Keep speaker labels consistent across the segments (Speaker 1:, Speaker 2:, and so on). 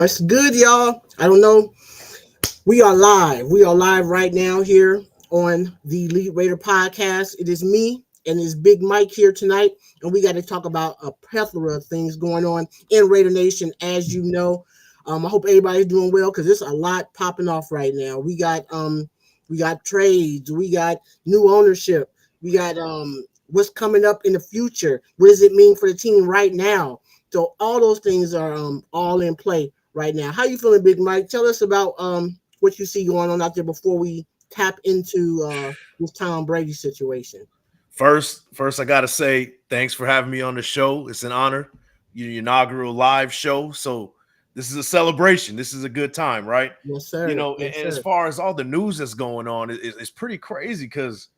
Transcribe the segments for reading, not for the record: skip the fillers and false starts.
Speaker 1: What's good, y'all? I don't know. We are live. We are live right now here on the Elite Raider podcast. It is me and it's Big Mike here tonight, and we got to talk about a plethora of things going on in Raider Nation, as you know. I hope everybody's doing well because there's a lot popping off right now. We got trades, we got new ownership, we got what's coming up in the future. What does it mean for the team right now? So all those things are all in play right now. How you feeling, Big Mike? Tell us about what you see going on out there before we tap into this Tom Brady situation.
Speaker 2: First, I gotta say thanks for having me on the show. It's an honor. Your inaugural live show. So this is a celebration. This is a good time, right?
Speaker 1: Yes,
Speaker 2: You
Speaker 1: sir.
Speaker 2: know, and,
Speaker 1: Yes,
Speaker 2: and as
Speaker 1: sir.
Speaker 2: far as all the news that's going on, it's pretty crazy because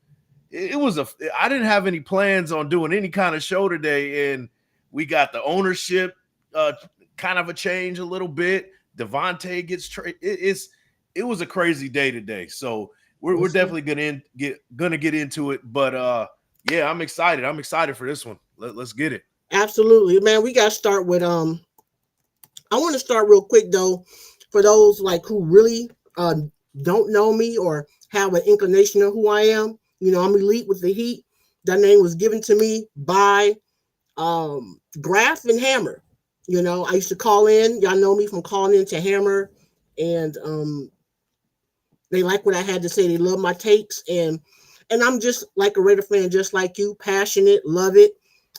Speaker 2: it was a. I didn't have any plans on doing any kind of show today, and we got the ownership, kind of a change a little bit. Devontae gets traded. It was a crazy day today. So we're
Speaker 1: Yes, sir.
Speaker 2: definitely gonna get into it, but yeah, I'm excited. I'm excited for this one. Let's get it.
Speaker 1: Absolutely, man. We got to start with I want to start real quick though, for those like who really don't know me or have an inclination of who I am. You know, I'm elite with the Heat. That name was given to me by Graf and Hammer. You know, I used to call in. Y'all know me from calling in to Hammer, and they like what I had to say. They love my takes, and I'm just like a Raider fan, just like you, passionate, love it.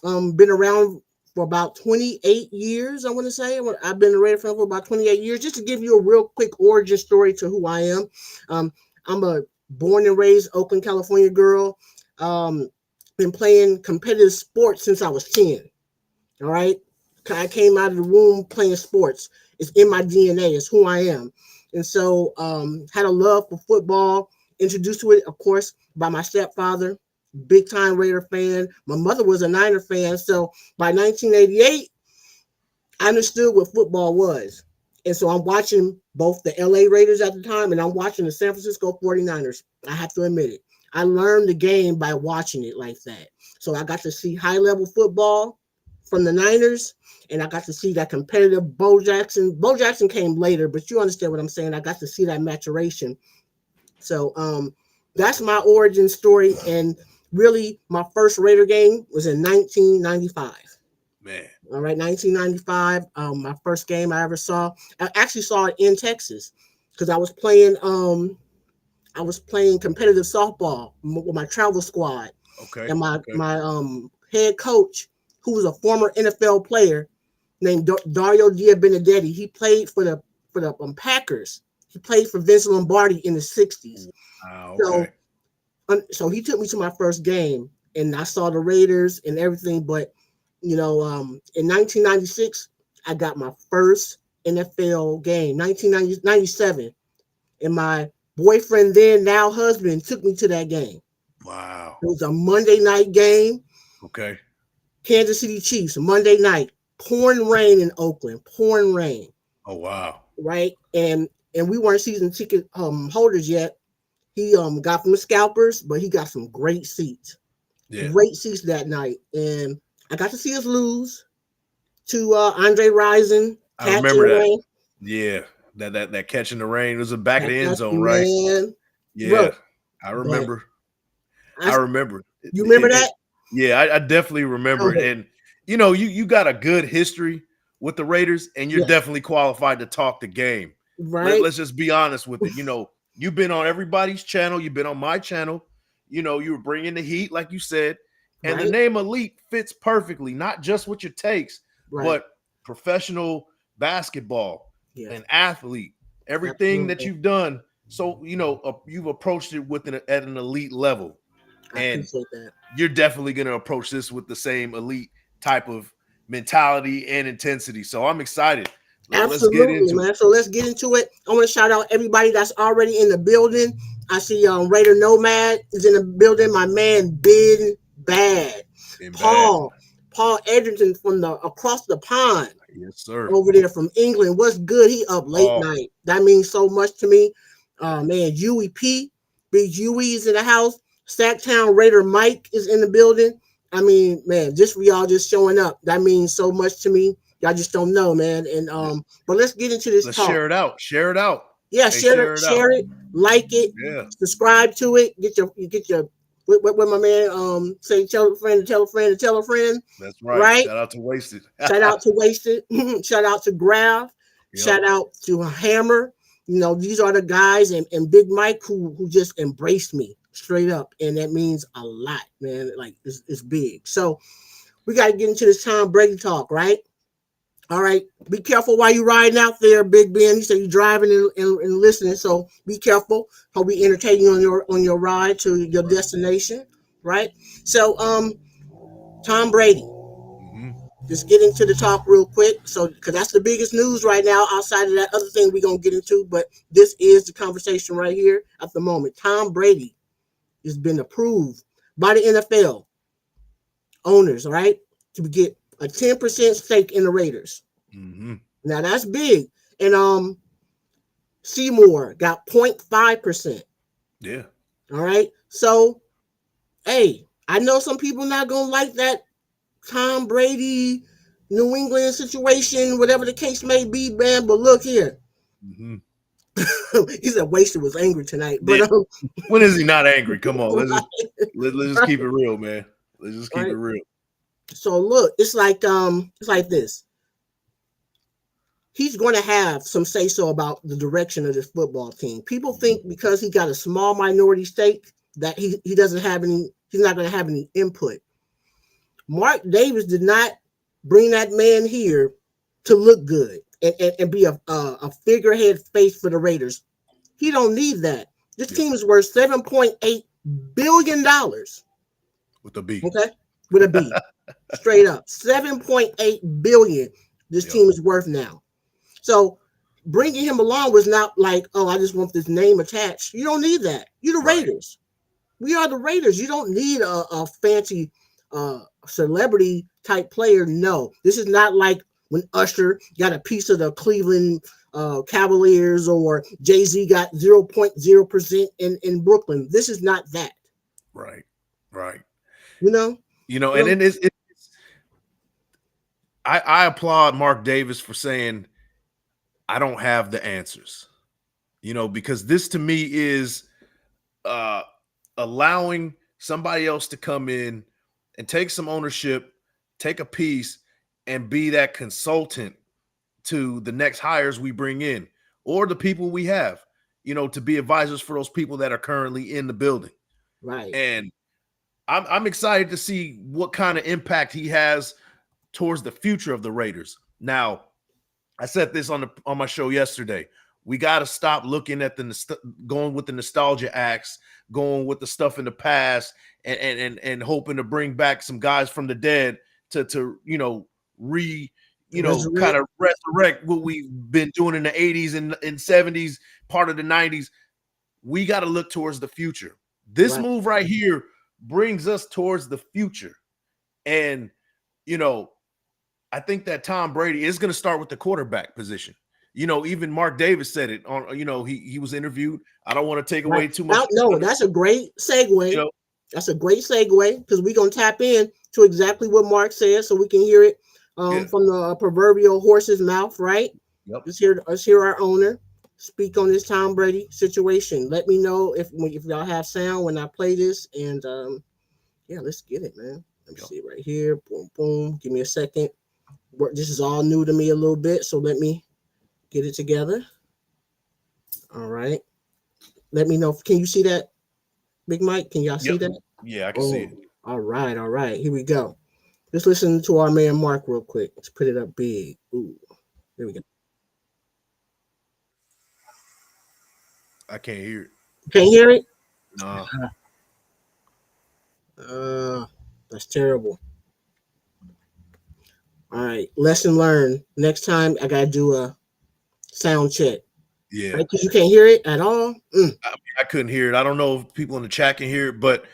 Speaker 1: Been around for about 28 years. I want to say I've been a Raider fan for about 28 years. Just to give you a real quick origin story to who I am. Um, I'm a born and raised Oakland, California girl. Um, been playing competitive sports since I was 10. All right. I came out of the womb playing sports. It's in my DNA. It's who I am. And so had a love for football, introduced to it, of course, by my stepfather, big time Raider fan. My mother was a Niner fan. So by 1988, I understood what football was. And so I'm watching both the LA Raiders at the time and I'm watching the San Francisco 49ers. I have to admit it. I learned the game by watching it like that. So I got to see high level football from the Niners, and I got to see that competitive Bo Jackson. Bo Jackson came later, but you understand what I'm saying. I got to see that maturation. So that's my origin story. And really, my first Raider game was in 1995.
Speaker 2: Man,
Speaker 1: All right, 1995. My first game I ever saw. I actually saw it in Texas because I was playing. I was playing competitive softball with my travel squad,
Speaker 2: okay,
Speaker 1: and my
Speaker 2: okay.
Speaker 1: my head coach, who was a former NFL player named Dario Benedetti. He played for the Packers. He played for Vince Lombardi in the '60s.
Speaker 2: Wow, okay.
Speaker 1: So he took me to my first game, and I saw the Raiders and everything. But in 1996, I got my first NFL game. 1997, and my boyfriend then, now husband, took me to that game.
Speaker 2: Wow.
Speaker 1: It was a Monday night game.
Speaker 2: Okay.
Speaker 1: Kansas City Chiefs, Monday night, pouring rain in Oakland, pouring rain,
Speaker 2: Oh wow.
Speaker 1: right? And we weren't season ticket holders yet. He got from the scalpers, but he got some
Speaker 2: Yeah,
Speaker 1: great seats that night, and I got to see us lose to Andre Rison,
Speaker 2: I
Speaker 1: catching
Speaker 2: remember
Speaker 1: the
Speaker 2: that.
Speaker 1: rain.
Speaker 2: Yeah, that catch in the rain. It was the back of the end
Speaker 1: That's
Speaker 2: zone, right?
Speaker 1: man,
Speaker 2: Yeah,
Speaker 1: bro.
Speaker 2: I
Speaker 1: But
Speaker 2: remember.
Speaker 1: I,
Speaker 2: I remember.
Speaker 1: you remember that?
Speaker 2: Yeah, I definitely remember it.
Speaker 1: Oh,
Speaker 2: And you got a good history with the Raiders, and you're
Speaker 1: yes,
Speaker 2: definitely qualified to talk the game.
Speaker 1: right,
Speaker 2: Let's just be honest with it. You've been on everybody's channel. You've been on my channel. You were bringing the heat, like you said, and the
Speaker 1: right,
Speaker 2: name Elite fits perfectly, not just with your takes,
Speaker 1: right.
Speaker 2: but professional basketball,
Speaker 1: Yes,
Speaker 2: an athlete, everything that
Speaker 1: absolutely.
Speaker 2: you've done. So you've approached it at an elite level,
Speaker 1: I
Speaker 2: and
Speaker 1: appreciate that.
Speaker 2: you're definitely going to approach this with the same elite type of mentality and intensity. So I'm excited. Let's get
Speaker 1: Absolutely,
Speaker 2: into it.
Speaker 1: man. So let's get into it. I want to shout out everybody that's already in the building. I see Raider Nomad is in the building. My man Big Bad.
Speaker 2: In bad.
Speaker 1: Paul. Paul Edgerton from the across the pond
Speaker 2: Yes, sir.
Speaker 1: over there from England. What's good? He up late
Speaker 2: Oh,
Speaker 1: night. That means so much to me. Man, Huey P. Big Huey is in the house. Sacktown Raider Mike is in the building. I mean, man, just for y'all just showing up. That means so much to me. Y'all just don't know, man. And but let's get into this
Speaker 2: Let's
Speaker 1: talk.
Speaker 2: share it out. Share it out.
Speaker 1: Yeah,
Speaker 2: Hey,
Speaker 1: share it, like it,
Speaker 2: Yeah.
Speaker 1: subscribe to it. Get your what my man say, tell a friend, tell a friend, tell a friend.
Speaker 2: That's right.
Speaker 1: Right.
Speaker 2: Shout out to Wasted.
Speaker 1: Shout out to Wasted. Shout out to Graf.
Speaker 2: Yep.
Speaker 1: Shout out to Hammer. You know, these are the guys and Big Mike who just embraced me straight up. And that means a lot, man. Like it's big. So we got to get into this Tom Brady talk, right? All right. Be careful while you're riding out there, Big Ben. You said you're driving and listening. So be careful how we entertain you on your ride to your destination, right? So Tom Brady. Just get into the talk real quick. So, because that's the biggest news right now outside of that other thing we're going to get into. But this is the conversation right here at the moment. Tom Brady has been approved by the NFL owners, right, to get a 10% stake in the Raiders.
Speaker 2: Mm-hmm.
Speaker 1: Now, that's big. And Seymour got 0.5%.
Speaker 2: Yeah.
Speaker 1: All right. So, hey, I know some people not going to like that Tom Brady, New England situation, whatever the case may be, man. But look here.
Speaker 2: Mm-hmm.
Speaker 1: He said Wasted was angry tonight. But
Speaker 2: yeah. When is he not angry? Come on, let's
Speaker 1: right.
Speaker 2: just keep it real, man. Let's just keep it real.
Speaker 1: So look, it's like this. He's going to have some say so about the direction of this football team. People think because he got a small minority stake that he doesn't have any. He's not going to have any input. Mark Davis did not bring that man here to look good and be a figurehead face for the Raiders. He don't need that. This team is worth $7.8 billion.
Speaker 2: With a B.
Speaker 1: Okay? With a B. Straight up. $7.8 billion this team is worth now. So bringing him along was not like, oh, I just want this name attached. You don't need that. You're the Raiders. We are the Raiders. You don't need a fancy celebrity type player. No, this is not like when Usher got a piece of the Cleveland Cavaliers or Jay-Z got 0.0% in Brooklyn. This is not that.
Speaker 2: Right.
Speaker 1: You know,
Speaker 2: and then it's I applaud Mark Davis for saying I don't have the answers. Because this to me is allowing somebody else to come in and take some ownership, take a piece, and be that consultant to the next hires we bring in or the people we have, to be advisors for those people that are currently in the building.
Speaker 1: Right.
Speaker 2: And I'm excited to see what kind of impact he has towards the future of the Raiders. Now, I said this on my show yesterday. We got to stop looking at going with the nostalgia acts, going with the stuff in the past, and hoping to bring back some guys from the dead to kind of resurrect what we've been doing in the 80s and 70s, part of the 90s. We got to look towards the future. This move right here brings us towards the future. And, I think that Tom Brady is going to start with the quarterback position. Even Mark Davis said it on, he was interviewed. I don't want to take away too much.
Speaker 1: No, that's a great segue. That's a great segue because we're going to tap in to exactly what Mark said so we can hear it from the proverbial horse's mouth, right?
Speaker 2: Yep.
Speaker 1: Let's hear our owner speak on this Tom Brady situation. Let me know if y'all have sound when I play this. And, let's get it, man. Let me see right here. Boom, boom. Give me a second. This is all new to me a little bit, so let me get it together. All right. Let me know. Can you see that, Big Mike? Can y'all see that?
Speaker 2: Yeah, I can see it.
Speaker 1: All right. Here we go. Let's listen to our man Mark real quick. Let's put it up big. Ooh, there we go.
Speaker 2: I can't hear it.
Speaker 1: Can't hear it?
Speaker 2: No.
Speaker 1: That's terrible. All right, lesson learned. Next time I gotta do a sound check.
Speaker 2: Yeah,
Speaker 1: right? Because you can't hear it at all.
Speaker 2: I couldn't hear it. I don't know if people in the chat can hear it, but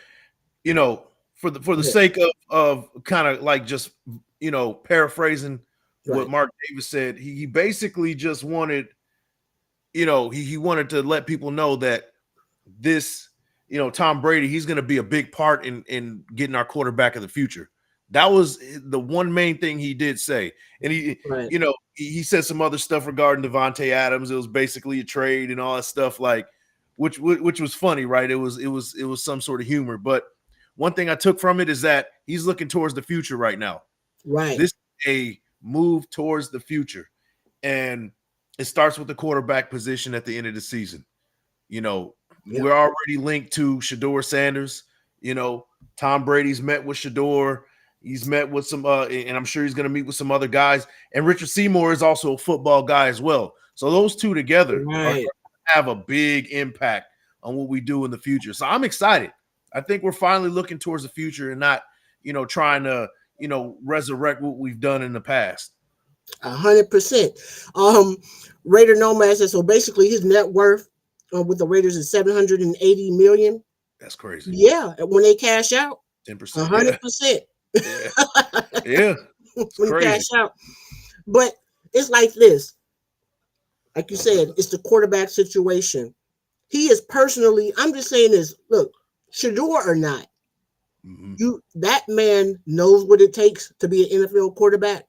Speaker 2: for the sake of kind of like just paraphrasing what Mark Davis said, he basically just wanted, he wanted to let people know that this, Tom Brady, he's going to be a big part in getting our quarterback of the future. That was the one main thing he did say. And
Speaker 1: Right.
Speaker 2: he said some other stuff regarding Devontae Adams. It was basically a trade and all that stuff, like which was funny, right? It was some sort of humor. But one thing I took from it is that he's looking towards the future right now.
Speaker 1: Right.
Speaker 2: This is a move towards the future. And it starts with the quarterback position at the end of the season. We're already linked to Shedeur Sanders. Tom Brady's met with Shedeur. He's met with some, and I'm sure he's going to meet with some other guys. And Richard Seymour is also a football guy as well. So those two together have a big impact on what we do in the future. So I'm excited. I think we're finally looking towards the future and not, trying to, resurrect what we've done in the past.
Speaker 1: 100%. Raider Nomad says, so basically his net worth with the Raiders is $780 million.
Speaker 2: That's crazy.
Speaker 1: Yeah, when they cash out,
Speaker 2: 10%.
Speaker 1: 100%.
Speaker 2: Yeah.
Speaker 1: When they cash out. But it's like this. Like you said, it's the quarterback situation. He is personally, I'm just saying this, look, Shedeur or not, that man knows what it takes to be an NFL quarterback.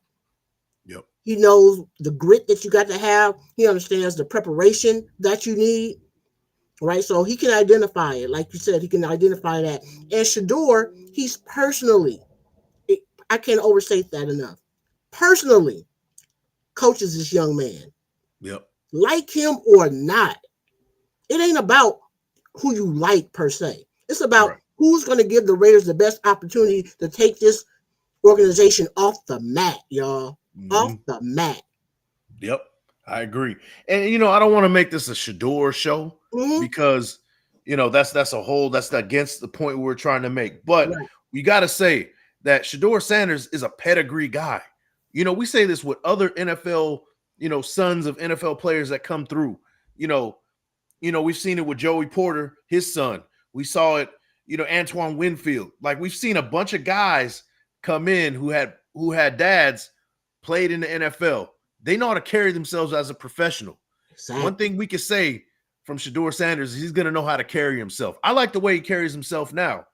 Speaker 2: Yep.
Speaker 1: He knows the grit that you got to have. He understands the preparation that you need. Right. So he can identify it. Like you said, he can identify that. And Shedeur, he's personally, I can't overstate that enough. Personally, coaches this young man.
Speaker 2: Yep.
Speaker 1: Like him or not. It ain't about who you like per se. It's about who's going to give the Raiders the best opportunity to take this organization off the mat, y'all. Off the mat.
Speaker 2: Yep. I agree. And, I don't want to make this a Shedeur show because, that's against the point we're trying to make. But we got to say that Shedeur Sanders is a pedigree guy. We say this with other NFL, sons of NFL players that come through. We've seen it with Joey Porter, his son. We saw it, Antoine Winfield. Like, we've seen a bunch of guys come in who had dads played in the NFL. They know how to carry themselves as a professional. Exactly. One thing we can say from Shedeur Sanders is he's going to know how to carry himself. I like the way he carries himself now.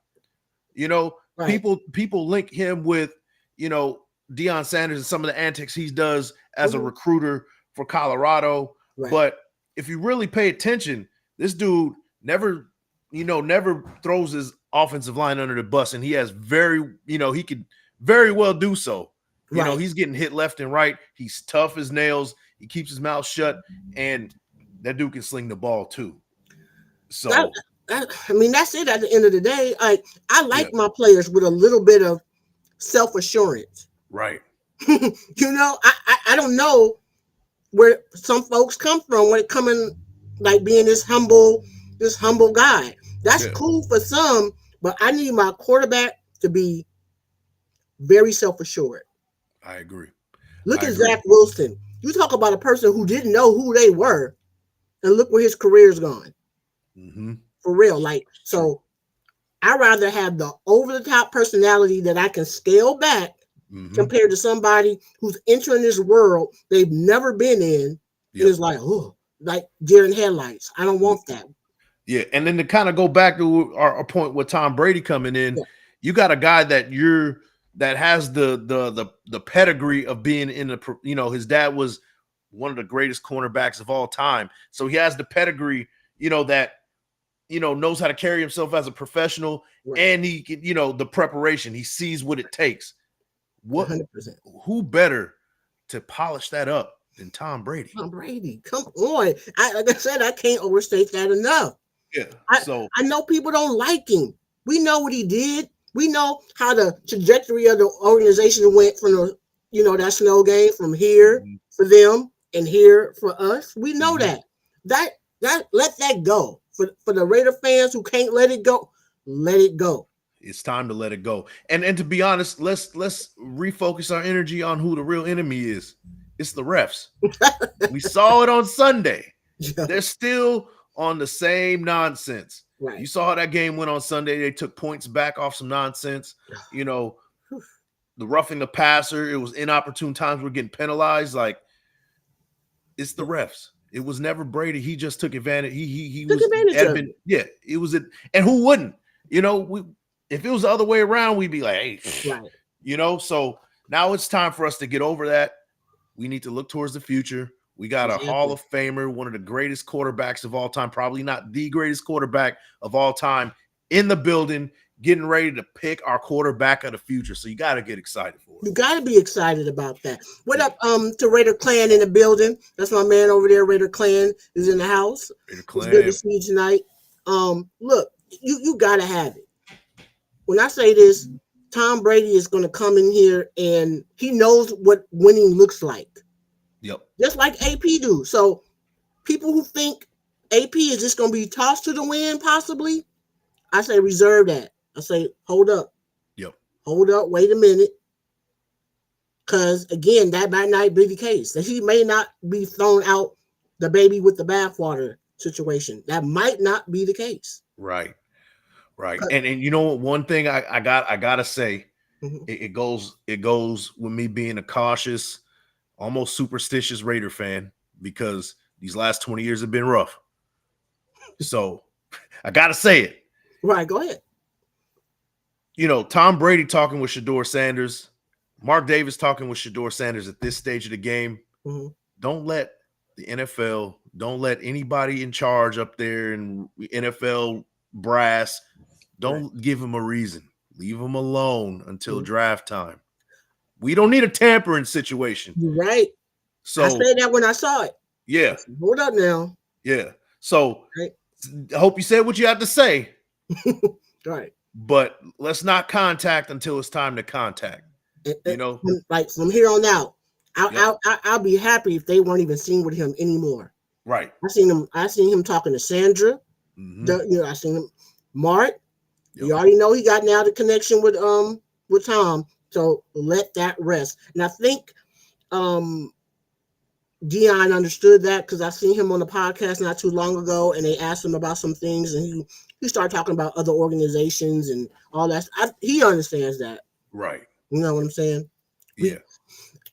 Speaker 2: People link him with, Deion Sanders and some of the antics he does as a recruiter for Colorado. Right. But if you really pay attention, this dude never throws his offensive line under the bus, and he has he could very well do so. He's getting hit left and right. He's tough as nails. He keeps his mouth shut, and that dude can sling the ball too. So,
Speaker 1: that's it. At the end of the day, I like my players with a little bit of self-assurance.
Speaker 2: Right.
Speaker 1: I don't know where some folks come from when it coming like being this humble guy. That's cool for some, but I need my quarterback to be very self-assured.
Speaker 2: I agree.
Speaker 1: Look at Zach Wilson. You talk about a person who didn't know who they were, and look where his career's gone. For real. So I'd rather have the over-the-top personality that I can scale back compared to somebody who's entering this world they've never been in. And it's like, like deer in headlights. I don't want that.
Speaker 2: Yeah, and then to kind of go back to our point with Tom Brady coming in, you got a guy that has the pedigree of being in the, his dad was one of the greatest cornerbacks of all time. So he has the pedigree, that, knows how to carry himself as a professional, and he can, the preparation, he sees what it takes.
Speaker 1: 100%.
Speaker 2: Who better to polish that up than Tom Brady?
Speaker 1: Tom Brady, come on. Like I said, I can't overstate that enough.
Speaker 2: Yeah.
Speaker 1: I know people don't like him. We know what he did. We know how the trajectory of the organization went from the, that snow game from here for them and here for us. We know that let that go. For the Raider fans who can't let it go, let it go.
Speaker 2: It's time to let it go. And to be honest, let's refocus our energy on who the real enemy is. It's the refs. We saw it on Sunday. Yeah. They're still on the same nonsense. Right. You saw how that game went on Sunday. They took points back off some nonsense. The roughing the passer. It was inopportune times. We're getting penalized. Like, it's the refs. It was never Brady. He just took advantage. He took advantage of it. Yeah, it was it. And who wouldn't? If it was the other way around, we'd be like, hey, So now it's time for us to get over that. We need to look towards the future. We got a Hall of Famer, one of the greatest quarterbacks of all time, probably not the greatest quarterback of all time, in the building, getting ready to pick our quarterback of the future. So you got to get excited for it.
Speaker 1: You got to be excited about that. What up to Raider Clan in the building? That's my man over there. Raider Clan is in the house.
Speaker 2: Raider Clan.
Speaker 1: It's good to see you tonight. Look, you got to have it. When I say this, Tom Brady is going to come in here and he knows what winning looks like.
Speaker 2: Yep.
Speaker 1: Just like AP do. So people who think AP is just going to be tossed to the wind possibly, I say reserve that. I say hold up.
Speaker 2: Yep.
Speaker 1: Hold up. Wait a minute. Because, again, that might not be the case. That he may not be thrown out the baby with the bathwater situation. That might not be the case.
Speaker 2: Right. And you know what? One thing I gotta say, it goes with me being a cautious, almost superstitious Raider fan, because these last 20 years have been rough. So I gotta say it.
Speaker 1: Right, go ahead.
Speaker 2: Tom Brady talking with Shedeur Sanders, Mark Davis talking with Shedeur Sanders at this stage of the game.
Speaker 1: Mm-hmm.
Speaker 2: Don't let the NFL, don't let anybody in charge up there in NFL brass, don't give him a reason. Leave him alone until draft time. We don't need a tampering situation.
Speaker 1: You're right. So I said that when I saw it.
Speaker 2: Yeah.
Speaker 1: Hold up now.
Speaker 2: Yeah. So I hope you said what you had to say.
Speaker 1: Right.
Speaker 2: But let's not contact until it's time to contact.
Speaker 1: Like from here on out, I'll be happy if they weren't even seen with him anymore.
Speaker 2: Right.
Speaker 1: I seen him talking to Sandra.
Speaker 2: Mm-hmm.
Speaker 1: I seen him. Mark. Yep. You already know he got now the connection with Tom. So let that rest. And I think Deion understood that because I seen him on the podcast not too long ago, and they asked him about some things, and he started talking about other organizations and all that. He understands that.
Speaker 2: Right.
Speaker 1: You know what I'm saying?
Speaker 2: Yeah.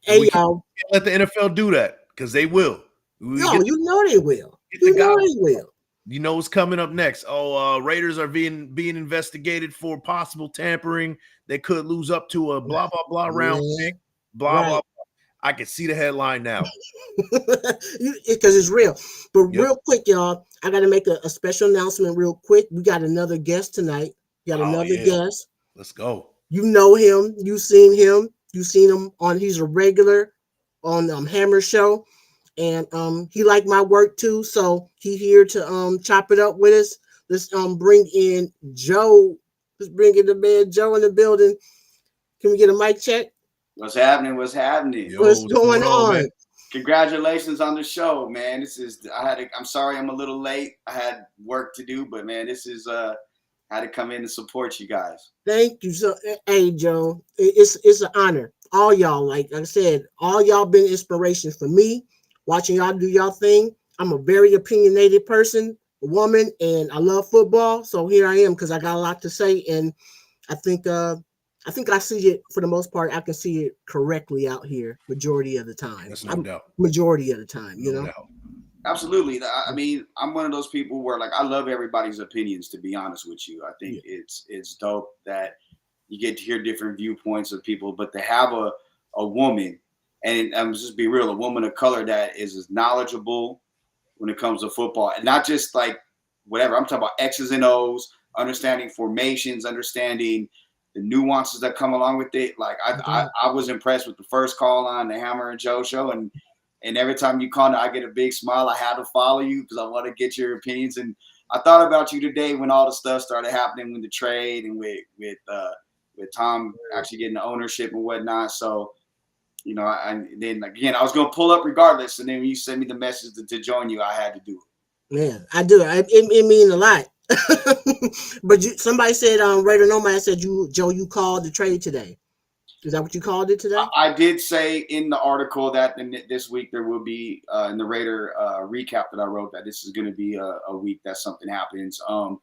Speaker 1: Hey, y'all.
Speaker 2: Let the NFL do that because they will.
Speaker 1: You know they will. You know they will.
Speaker 2: You know what's coming up next? Raiders are being investigated for possible tampering. They could lose up to a blah, blah, blah round pick. Blah, blah. I can see the headline now.
Speaker 1: Because it's real. But real quick, y'all, I got to make a special announcement real quick. We got another guest tonight. Guest.
Speaker 2: Let's go.
Speaker 1: You know him. You've seen him. You've seen him he's a regular on Hammer Show. And he liked my work too. So he here to chop it up with us. Let's bring in Joe. Let's bring in the man Joe in the building. Can we get a mic check?
Speaker 3: What's happening?
Speaker 2: Yo,
Speaker 1: what's going on?
Speaker 2: Man?
Speaker 3: Congratulations on the show, man. I'm sorry I'm a little late. I had work to do, but man, I had to come in and support you guys.
Speaker 1: Thank you. So hey Joe, it's an honor. All y'all, like I said, all y'all been inspiration for me. Watching y'all do y'all thing. I'm a very opinionated person, a woman, and I love football. So here I am because I got a lot to say, and I think I see it for the most part. I can see it correctly out here majority of the time.
Speaker 2: That's no doubt.
Speaker 1: Majority of the time, you know.
Speaker 2: Doubt.
Speaker 3: Absolutely. I mean, I'm one of those people where I love everybody's opinions. To be honest with you, I think it's dope that you get to hear different viewpoints of people, but to have a woman. And I'm just be real, a woman of color that is as knowledgeable when it comes to football, and not just whatever. I'm talking about X's and O's, understanding formations, understanding the nuances that come along with it. I was impressed with the first call on the Hammer and Joe show, and every time you call, I get a big smile. I had to follow you because I want to get your opinions. And I thought about you today when all the stuff started happening with the trade and with Tom actually getting the ownership and whatnot. So. Then again, I was going to pull up regardless. And then when you sent me the message to join you, I had to do it.
Speaker 1: Yeah, I do. It means a lot. But somebody said, Raider Nomad said, Joe, you called the trade today. Is that what you called it today?
Speaker 3: I did say in the article that this week there will be, in the Raider recap that I wrote, that this is going to be a week that something happens. I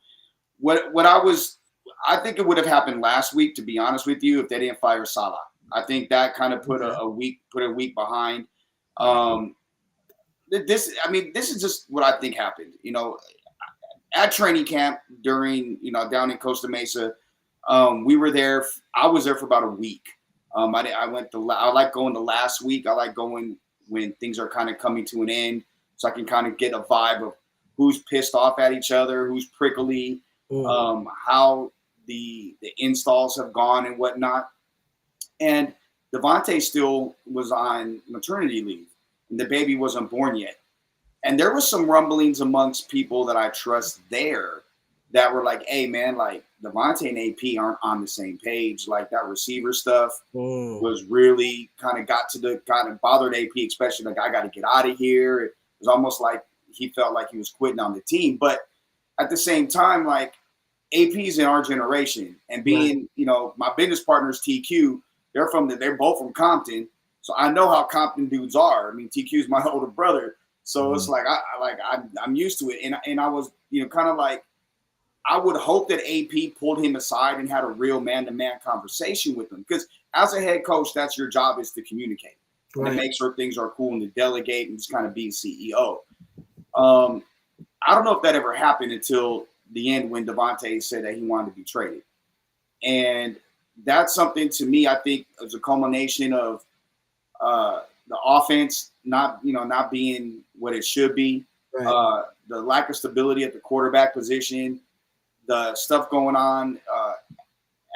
Speaker 3: think it would have happened last week, to be honest with you, if they didn't fire Salah. I think that kind of put a week behind. This is just what I think happened. At training camp during, down in Costa Mesa, we were there. I was there for about a week, I like going the last week. I like going when things are kind of coming to an end, so I can kind of get a vibe of who's pissed off at each other, who's prickly, how the installs have gone and whatnot. And Devontae still was on maternity leave, and the baby wasn't born yet. And there was some rumblings amongst people that I trust there that were like, hey, man, like Devontae and AP aren't on the same page. Like that receiver stuff was really kind of bothered AP, especially like, I got to get out of here. It was almost like he felt like he was quitting on the team. But at the same time, like AP's in our generation, and being, my business partners, TQ, they're both from Compton. So I know how Compton dudes are. I mean, TQ's my older brother. So it's like, I'm used to it. And I was, kind of like, I would hope that AP pulled him aside and had a real man-to-man conversation with him. Because as a head coach, that's your job, is to communicate and to make sure things are cool and to delegate and just kind of be CEO. I don't know if that ever happened until the end when Devontae said that he wanted to be traded. And that's something, to me, I think is a culmination of the offense not being what it should be, the lack of stability at the quarterback position, the stuff going on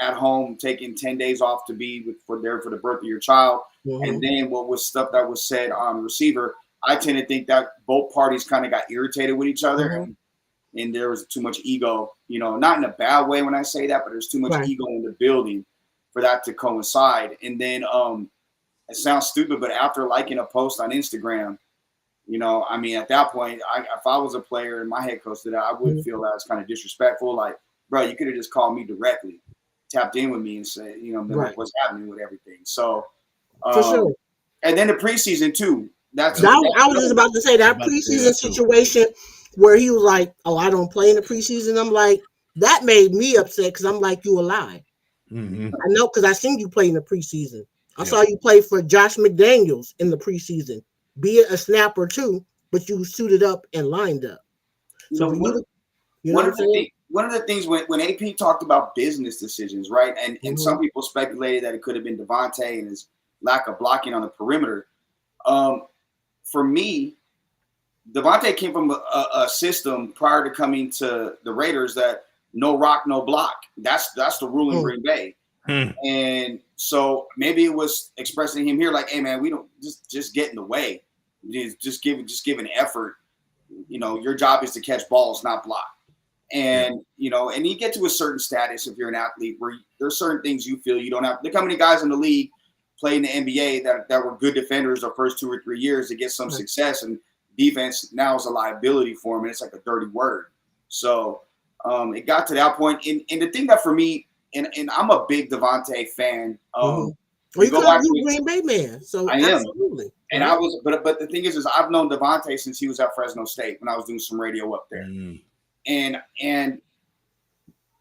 Speaker 3: at home, taking 10 days off to be for the birth of your child, and then what was stuff that was said on receiver. I tend to think that both parties kind of got irritated with each other, and there was too much ego, not in a bad way when I say that, but there's too much ego in the building for that to coincide. And then it sounds stupid, but after liking a post on Instagram, I mean, at that point, if I was a player and my head coach did that, I would feel that it's kind of disrespectful. Like, bro, you could have just called me directly, tapped in with me and said, like, what's happening with everything. So,
Speaker 1: for sure.
Speaker 3: And then the preseason too. I
Speaker 1: was just about to say that preseason situation where he was like, "Oh, I don't play in the preseason." I'm like, that made me upset because I'm like, you a lie. I know, because I seen you play in the preseason. I saw you play for Josh McDaniels in the preseason, be it a snap or two, but you suited up and lined up. So
Speaker 3: one of the things when AP talked about business decisions, right? And some people speculated that it could have been Devontae and his lack of blocking on the perimeter. For me, Devontae came from a system prior to coming to the Raiders that no rock, no block. That's the rule in Green Bay. And so maybe it was expressing him here like, hey man, we don't just get in the way. Just give an effort. Your job is to catch balls, not block. And and you get to a certain status if you're an athlete where there's certain things you feel you don't have. Look how many guys in the league play in the NBA that were good defenders the first 2 or 3 years to get some success, and defense now is a liability for them, and it's like a dirty word. So it got to that point. And the thing that for me, and I'm a big Devontae fan.
Speaker 1: Well, you go back to Green Bay man, so
Speaker 3: I
Speaker 1: absolutely.
Speaker 3: Am. And I was, but the thing is I've known Devontae since he was at Fresno State when I was doing some radio up there. And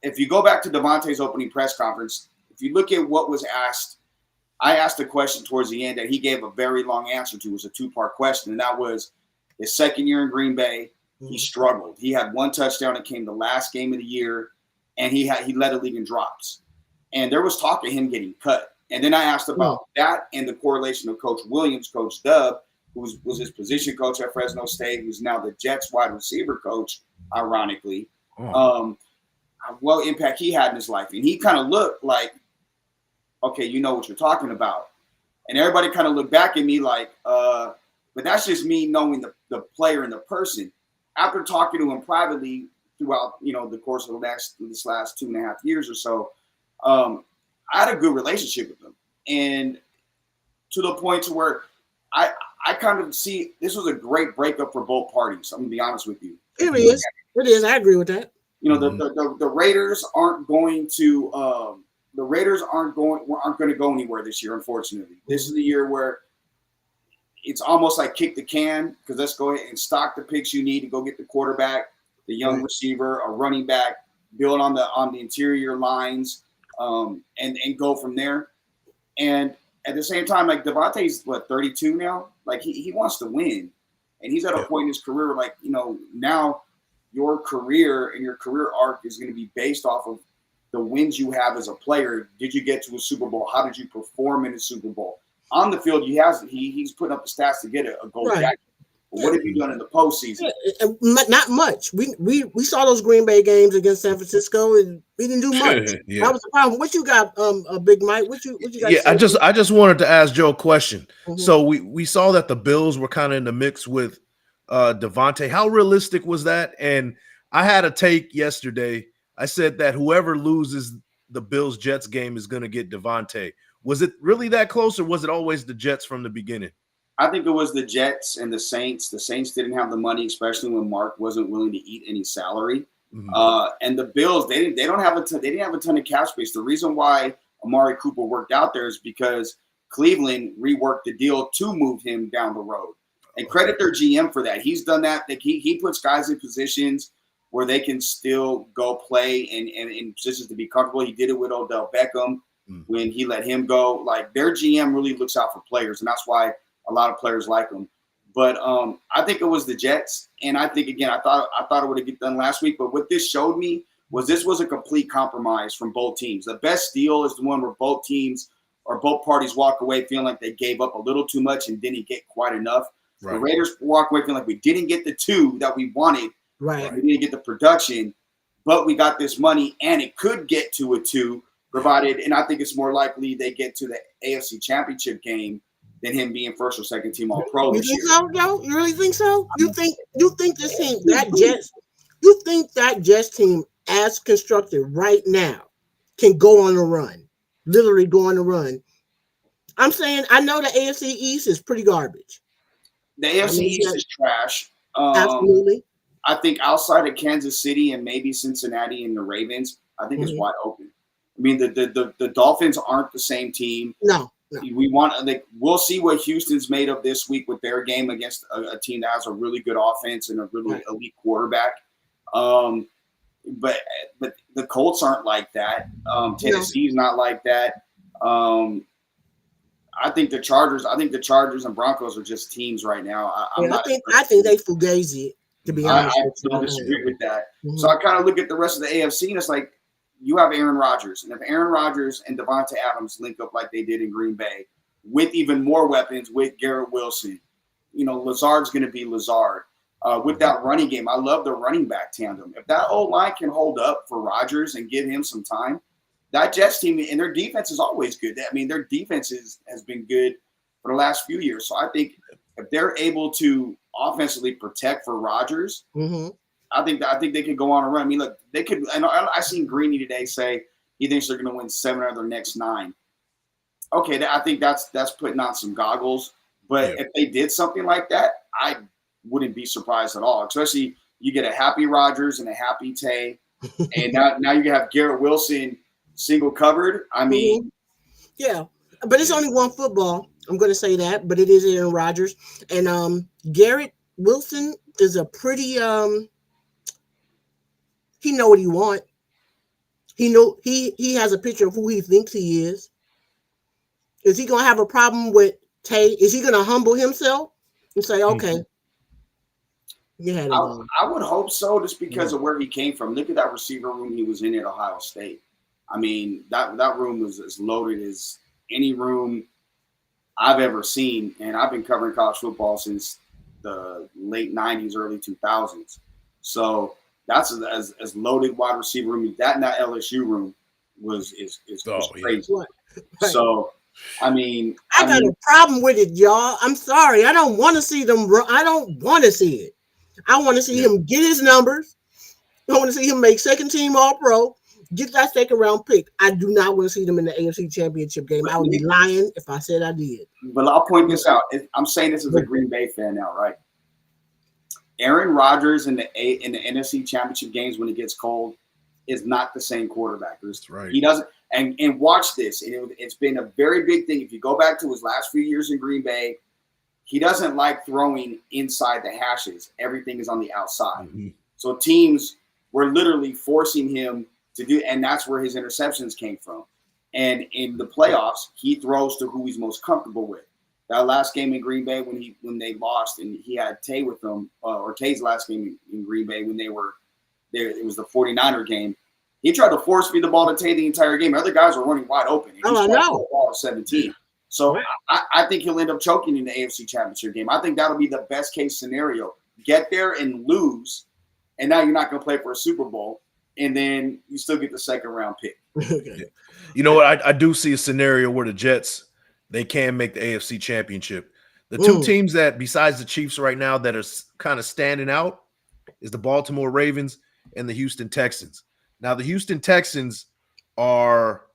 Speaker 3: if you go back to Devontae's opening press conference, if you look at what was asked, I asked a question towards the end that he gave a very long answer to. It was a 2-part question, and that was his second year in Green Bay. He struggled. He had 1 touchdown. It came the last game of the year, and he led the league in drops. And there was talk of him getting cut. And then I asked about that and the correlation of Coach Williams, Coach Dub, who was his position coach at Fresno State, who's now the Jets wide receiver coach, ironically, what impact he had in his life. And he kind of looked like, okay, you know what you're talking about. And everybody kind of looked back at me like, but that's just me knowing the player and the person. After talking to him privately throughout, the course of this last 2.5 years or so, I had a good relationship with him. And to the point to where I kind of see this was a great breakup for both parties. I'm gonna be honest with you.
Speaker 1: It is. It is. I agree with that.
Speaker 3: The Raiders aren't going to aren't going to go anywhere this year, unfortunately. This is the year where it's almost like kick the can, because let's go ahead and stock the picks you need to go get the quarterback, the young receiver, a running back, build on the interior lines, and go from there. And at the same time, like Devontae's 32 now? Like he wants to win. And he's at a point in his career, now your career and your career arc is going to be based off of the wins you have as a player. Did you get to a Super Bowl? How did you perform in a Super Bowl? On the field, he's putting up the stats to get a gold jacket. But what have you done in the postseason?
Speaker 1: Not much. We saw those Green Bay games against San Francisco, and we didn't do much.
Speaker 2: Yeah.
Speaker 1: That was the problem. What you got, Big Mike? What you got?
Speaker 2: Yeah, I just wanted to ask Joe a question.
Speaker 1: Mhm.
Speaker 2: So we saw that the Bills were kind of in the mix with Devontae. How realistic was that? And I had a take yesterday. I said that whoever loses the Bills-Jets game is going to get Devontae. Was it really that close, or was it always the Jets from the beginning?
Speaker 3: I think it was the Jets and the Saints. The Saints didn't have the money, especially when Mark wasn't willing to eat any salary.
Speaker 2: Mm-hmm.
Speaker 3: And the Bills, they didn't have a ton of cap space. The reason why Amari Cooper worked out there is because Cleveland reworked the deal to move him down the road. And credit their GM for that. He's done that. Like he puts guys in positions where they can still go play and in positions to be comfortable. He did it with Odell Beckham when he let him go. Like their GM really looks out for players, and that's why a lot of players like him. But I think it was the Jets, and I think again, I thought it would have get done last week. But what this showed me was this was a complete compromise from both teams. The best deal is the one where both teams or both parties walk away feeling like they gave up a little too much and didn't get quite enough. Right. The Raiders walk away feeling like we didn't get the two that we wanted.
Speaker 1: Right.
Speaker 3: We didn't get the production, but we got this money, and it could get to a two, provided. And I think it's more likely they get to the AFC Championship game than him being first or second team All-Pro.
Speaker 1: You think so, Joe? You really think so? You think this team, you think that Jets team, as constructed right now, can go on a run, literally go on a run? I'm saying I know the AFC East is pretty garbage.
Speaker 3: The AFC East is trash.
Speaker 1: Absolutely.
Speaker 3: I think outside of Kansas City and maybe Cincinnati and the Ravens, I think it's wide open. I mean, the Dolphins aren't the same team.
Speaker 1: No.
Speaker 3: We'll see what Houston's made of this week with their game against a team that has a really good offense and a really elite quarterback. But the Colts aren't like that. Tennessee's not like that. I think the Chargers and Broncos are just teams right now.
Speaker 1: I think they fugazi, to be honest.
Speaker 3: I don't disagree with that. Mm-hmm. So I kind of look at the rest of the AFC, and it's like you have Aaron Rodgers. And if Aaron Rodgers and Devontae Adams link up like they did in Green Bay with even more weapons with Garrett Wilson, Lazard's going to be Lazard. With that running game, I love the running back tandem. If that O-line can hold up for Rodgers and give him some time, that Jets team, and their defense is always good. I mean, their defense has been good for the last few years. So I think if they're able to offensively protect for Rodgers, I think they could go on a run. I mean, look, they could. I seen Greeny today say he thinks they're going to win 7 out of their next 9. Okay, I think that's putting on some goggles. But if they did something like that, I wouldn't be surprised at all. Especially you get a happy Rodgers and a happy Tay, and now you have Garrett Wilson single covered. I mean,
Speaker 1: yeah, but it's only one football. I'm going to say that, but it is Aaron Rodgers, and Garrett Wilson is a pretty. He know what he want. He has a picture of who he thinks he is. Is he going to have a problem with Tay? Is he going to humble himself and say, okay? Yeah,
Speaker 3: I would hope so, just because of where he came from. Look at that receiver room he was in at Ohio State. I mean, that room was as loaded as any room I've ever seen, and I've been covering college football since the late 90s, early 2000s. So that's as loaded wide receiver room. That and that LSU room was crazy. Right. So, I mean,
Speaker 1: I got a problem with it, y'all. I'm sorry. I don't want to see them. I don't want to see it. I want to see him get his numbers. I want to see him make second team All-Pro, get that second round pick. I do not want to see them in the AFC Championship game. I would be lying if I said I did.
Speaker 3: But I'll point this out. I'm saying this as a Green Bay fan now, right? Aaron Rodgers in the NFC Championship games when it gets cold is not the same quarterback.
Speaker 2: That's right.
Speaker 3: He doesn't. And watch this. It's been a very big thing. If you go back to his last few years in Green Bay, he doesn't like throwing inside the hashes. Everything is on the outside. Mm-hmm. So teams were literally forcing him to do, and that's where his interceptions came from. And in the playoffs, he throws to who he's most comfortable with. That last game in Green Bay when they lost, and he had Tay with them, or Tay's last game in Green Bay when they were there, it was the 49er game. He tried to force feed the ball to Tay the entire game. Other guys were running wide open. And
Speaker 1: Oh, I know.
Speaker 3: The ball to 17. So I think he'll end up choking in the AFC Championship game. I think that'll be the best case scenario. Get there and lose, and now you're not going to play for a Super Bowl, and then you still get the second round pick.
Speaker 1: Okay.
Speaker 2: You know what? I do see a scenario where the Jets, they can make the AFC Championship. The two teams that, besides the Chiefs right now, that are kind of standing out is the Baltimore Ravens and the Houston Texans. Now, the Houston Texans are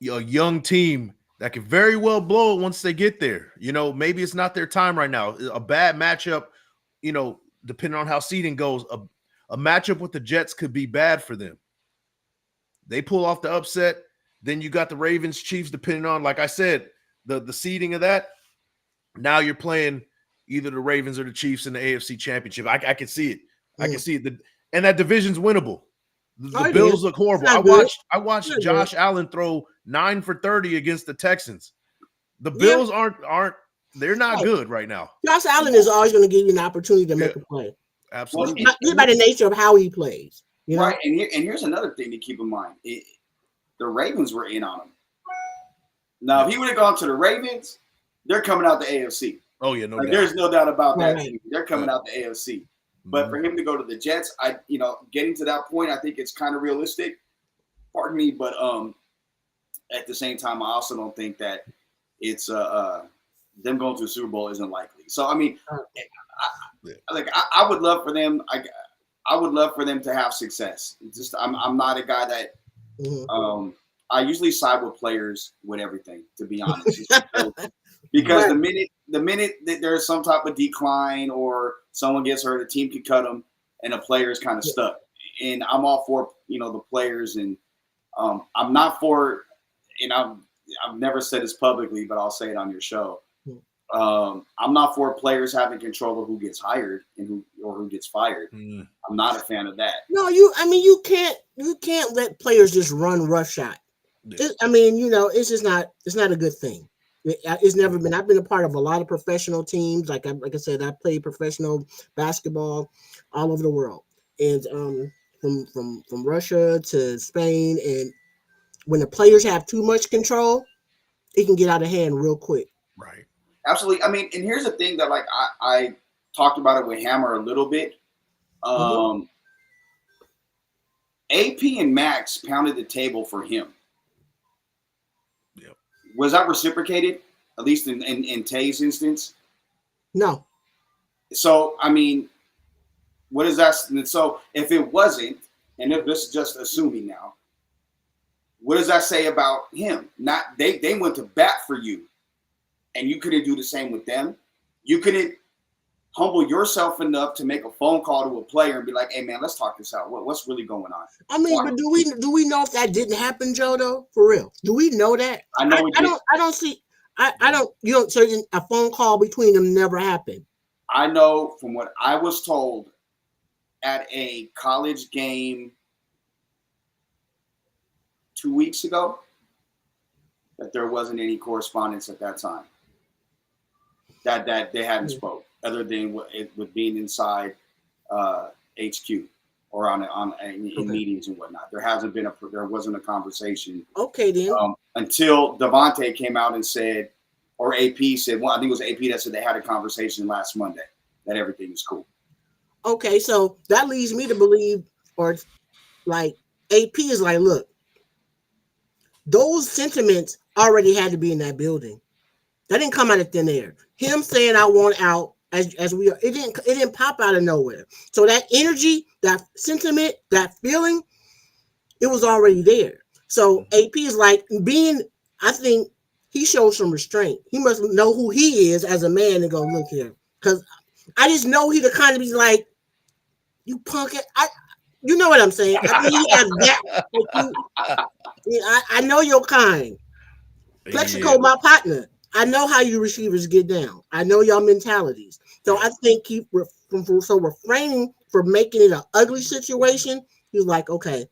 Speaker 2: a young team that could very well blow it once they get there. You know, maybe it's not their time right now. A bad matchup, you know, depending on how seeding goes, a matchup with the Jets could be bad for them. They pull off the upset. Then you got the Ravens, Chiefs, depending on, like I said, the seeding of that. Now you're playing either the Ravens or the Chiefs in the AFC Championship. I can see it. I can see it. And that division's winnable. The Bills look horrible. I watched Josh Allen throw 9 for 30 against the Texans. The Bills aren't they're not good right now.
Speaker 1: Josh Allen is always going to give you an opportunity to make a play.
Speaker 2: Absolutely.
Speaker 1: Just by the nature of how he plays. You know?
Speaker 3: Right. And here's another thing to keep in mind. The Ravens were in on him. Now, if he would have gone to the Ravens, they're coming out the AFC.
Speaker 2: Oh, yeah, no doubt.
Speaker 3: There's no doubt about that.
Speaker 1: Right.
Speaker 3: They're coming out the AFC. But for him to go to the Jets, getting to that point, I think it's kind of realistic. Pardon me, but at the same time, I also don't think that it's them going to the Super Bowl isn't likely. So I mean, I would love for them. I would love for them to have success. Just I'm not a guy that I usually side with players with everything, to be honest. Because the minute that there's some type of decline or someone gets hurt, a team can cut them, and a player is kind of stuck. And I'm all for the players, and I'm not for. And I've never said this publicly, but I'll say it on your show. I'm not for players having control of who gets hired and who gets fired. I'm not a fan of that.
Speaker 1: No, you can't let players just run roughshod. It's just not. It's not a good thing. It's never been. I've been a part of a lot of professional teams. Like I said, I played professional basketball all over the world, and from Russia to Spain. And when the players have too much control, it can get out of hand real quick.
Speaker 2: Right.
Speaker 3: Absolutely. I mean, and here's the thing that I talked about it with Hammer a little bit. AP and Max pounded the table for him.
Speaker 2: Yep.
Speaker 3: Was that reciprocated? At least in Tay's instance?
Speaker 1: No.
Speaker 3: So, I mean, what is that? So, if it wasn't, and if this is just assuming now, what does that say about him? Not they went to bat for you, and you couldn't do the same with them. You couldn't humble yourself enough to make a phone call to a player and be like, "Hey, man, let's talk this out. What's really going on?"
Speaker 1: I mean, but do we know if that didn't happen, Joe? Though, for real, do we know that?
Speaker 3: I know.
Speaker 1: I don't see. I don't. You don't. So a phone call between them never happened.
Speaker 3: I know from what I was told at a college game 2 weeks ago that there wasn't any correspondence at that time. That they hadn't spoke, other than with being inside HQ or in meetings and whatnot. There wasn't a conversation.
Speaker 1: Okay, then.
Speaker 3: Until Devontae came out and said, or AP said, well, I think it was AP that said they had a conversation last Monday that everything is cool.
Speaker 1: Okay, so that leads me to believe, or like AP is like, look, those sentiments already had to be in that building. That didn't come out of thin air. Him saying I want out as we are, it didn't pop out of nowhere. So that energy, that sentiment, that feeling, it was already there. So AP is like I think he shows some restraint. He must know who he is as a man and go, look here. Because I just know he the kind of be like, you punk it. You know what I'm saying? I think he has that. I know your kind. Plexico, my partner. I know how you receivers get down. I know y'all mentalities. So I think refraining from making it an ugly situation, he's like, okay,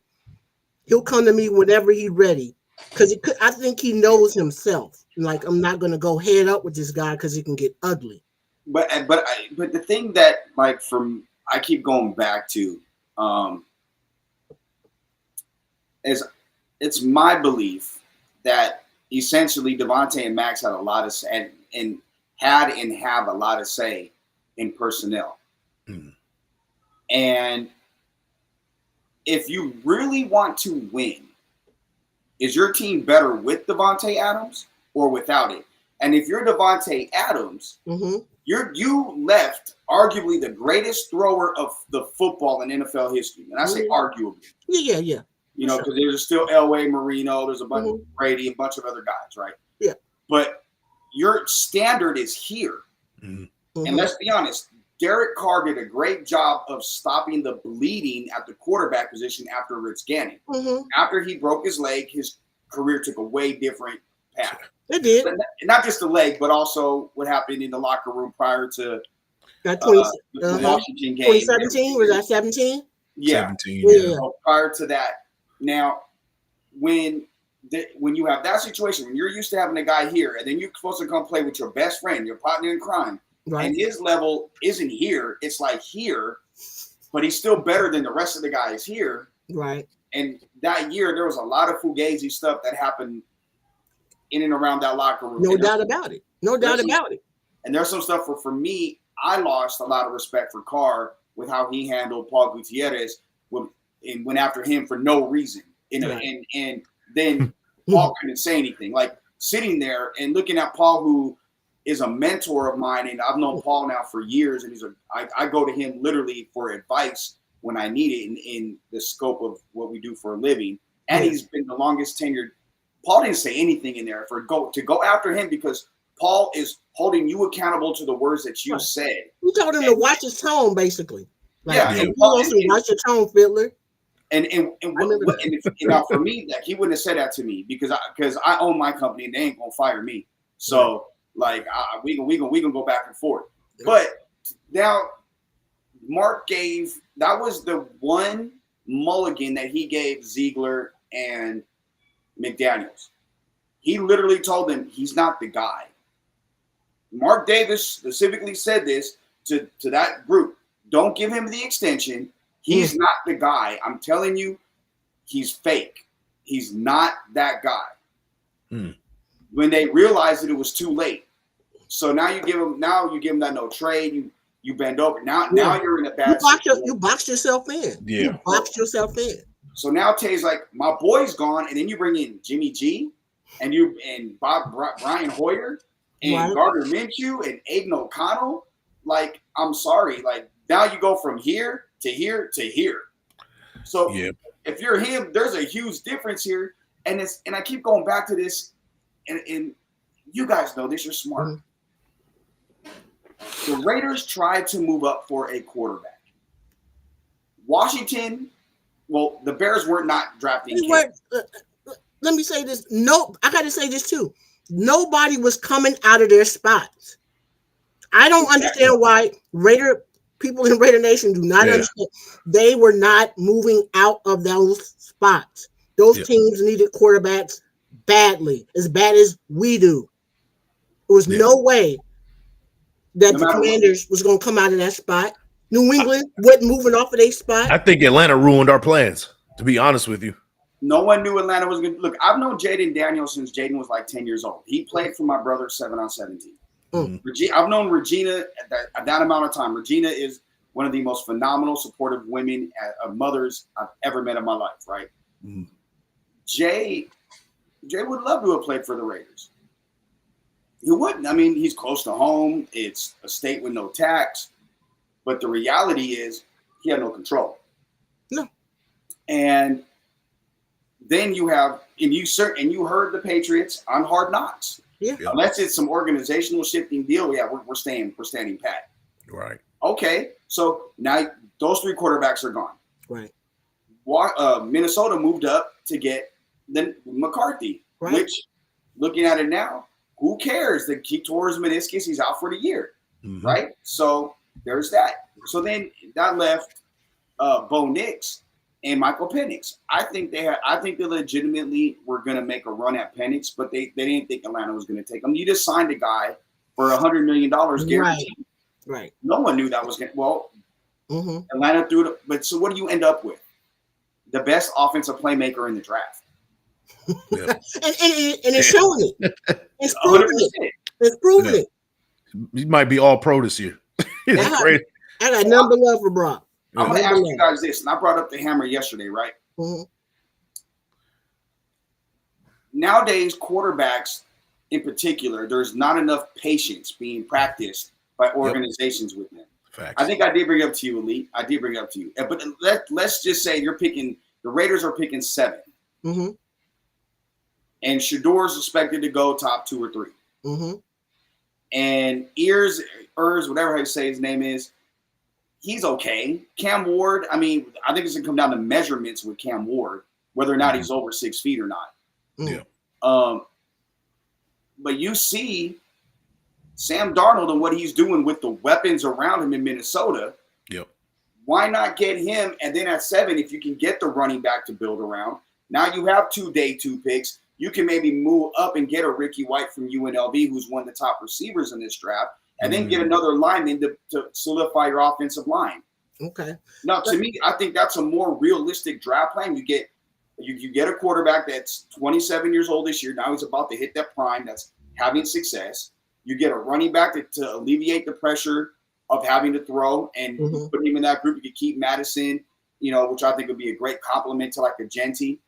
Speaker 1: he'll come to me whenever he's ready. Because I think he knows himself. Like, I'm not going to go head up with this guy because it can get ugly.
Speaker 3: But the thing that, like, I keep going back to, is it's my belief that essentially Devontae and Max had a lot of say and have a lot of say in personnel. And if you really want to win, is your team better with Davante Adams or without it? And if you're Davante Adams, you left arguably the greatest thrower of the football in NFL history. And I say arguably.
Speaker 1: Yeah.
Speaker 3: You know, because there's still Elway, Marino, there's a bunch of Brady, a bunch of other guys, right?
Speaker 1: Yeah.
Speaker 3: But your standard is here. And let's be honest, Derek Carr did a great job of stopping the bleeding at the quarterback position after Rich Gannon. After he broke his leg, his career took a way different path.
Speaker 1: It did.
Speaker 3: But not just the leg, but also what happened in the locker room prior to
Speaker 1: that
Speaker 3: the Washington game.
Speaker 1: 2017, was that 17?
Speaker 3: Yeah.
Speaker 2: 17,
Speaker 1: yeah.
Speaker 3: So prior to that. Now, when you have that situation, when you're used to having a guy here, and then you're supposed to come play with your best friend, your partner in crime, and his level isn't here, it's like here, but he's still better than the rest of the guys here.
Speaker 1: Right.
Speaker 3: And that year, there was a lot of fugazi stuff that happened in and around that locker room.
Speaker 1: No doubt about it. No doubt about it.
Speaker 3: And there's some stuff for me, I lost a lot of respect for Carr with how he handled Paul Gutierrez and went after him for no reason. And then Paul couldn't say anything. Like sitting there and looking at Paul, who is a mentor of mine, and I've known Paul now for years, and I go to him literally for advice when I need it in the scope of what we do for a living. And he's been the longest tenured. Paul didn't say anything in there to go after him because Paul is holding you accountable to the words that you said.
Speaker 1: You told him to watch his tone, basically.
Speaker 3: And
Speaker 1: Paul said, watch your tone, Fiddler.
Speaker 3: And now for me, like he wouldn't have said that to me because I own my company and they ain't gonna fire me. So like we gonna go back and forth. But now Mark that was the one mulligan that he gave Ziegler and McDaniels. He literally told them he's not the guy. Mark Davis specifically said this to that group. Don't give him the extension. He's not the guy. I'm telling you, he's fake. He's not that guy. When they realized that it was too late. So now you give him that no trade. You bend over. Now you're in a bad situation.
Speaker 1: You boxed yourself in.
Speaker 2: Yeah.
Speaker 1: You boxed yourself in.
Speaker 3: So now Tay's like, my boy's gone, and then you bring in Jimmy G and Brian Hoyer and Gardner Minshew and Aiden O'Connell. Like, I'm sorry. Like, now you go from here to here to here. So if you're him, there's a huge difference here. And I keep going back to this, and you guys know this, you're smart. The Raiders tried to move up for a quarterback. Washington, well, the Bears were not drafting.
Speaker 1: Let me say this. No, I got to say this too. Nobody was coming out of their spots. I don't understand why people in Raider Nation do not understand. They were not moving out of those spots. Those teams needed quarterbacks badly, as bad as we do. There was no way that the Commanders was going to come out of that spot. New England wasn't moving off of their spot.
Speaker 2: I think Atlanta ruined our plans, to be honest with you.
Speaker 3: No one knew Atlanta was going to – look, I've known Jaden Daniels since Jaden was like 10 years old. He played for my brother 7-on-17. I've known Regina at that amount of time. Regina is one of the most phenomenal, supportive women, mothers I've ever met in my life, right? Jay would love to have played for the Raiders. He wouldn't. I mean, he's close to home. It's a state with no tax. But the reality is he had no control.
Speaker 1: No. And
Speaker 3: then you have – and you heard the Patriots on Hard Knocks.
Speaker 1: Yeah.
Speaker 3: Unless it's some organizational shifting deal, we're standing pat.
Speaker 2: Right.
Speaker 3: Okay. So now those three quarterbacks are gone.
Speaker 1: Right.
Speaker 3: Minnesota moved up to get then McCarthy, which looking at it now, who cares? He tore his meniscus. He's out for the year. Right. So there's that. So then that left Bo Nix and Michael Penix. I think they legitimately were going to make a run at Penix, but they didn't think Atlanta was going to take him. You just signed a guy for $100 million guaranteed.
Speaker 1: Right.
Speaker 3: No one knew that was going to. Well, Atlanta threw it. But so what do you end up with? the best offensive playmaker in the draft.
Speaker 2: Yeah.
Speaker 1: and it's showing it. It's proving
Speaker 3: 100%.
Speaker 1: it. It's proving it.
Speaker 2: He might be all pro this year. It's crazy.
Speaker 1: I got nothing but love for Brock.
Speaker 3: I'm going to ask you guys this, and I brought up the hammer yesterday, right?
Speaker 1: Mm-hmm.
Speaker 3: Nowadays, quarterbacks in particular, there's not enough patience being practiced by organizations with them.
Speaker 2: Facts.
Speaker 3: I think I did bring it up to you, Elite. I did bring it up to you. But let's just say the Raiders are picking 7.
Speaker 1: Mm-hmm.
Speaker 3: And Shador's expected to go top 2 or 3.
Speaker 1: Mm-hmm.
Speaker 3: And Urs, whatever how you say his name is, he's okay. Cam Ward, I mean, I think it's going to come down to measurements with Cam Ward, whether or not he's over 6 feet or not.
Speaker 2: Yeah.
Speaker 3: But you see Sam Darnold and what he's doing with the weapons around him in Minnesota.
Speaker 2: Yep.
Speaker 3: Why not get him? And then at 7, if you can get the running back to build around, now you have 2 day 2 picks. You can maybe move up and get a Ricky White from UNLV, who's one of the top receivers in this draft, and then get another lineman to solidify your offensive line.
Speaker 1: Okay.
Speaker 3: Now, to me, I think that's a more realistic draft plan. You get a quarterback that's 27 years old this year. Now he's about to hit that prime. That's having success. You get a running back to alleviate the pressure of having to throw, and put him in that group. You could keep Madison, which I think would be a great compliment to like a Genty.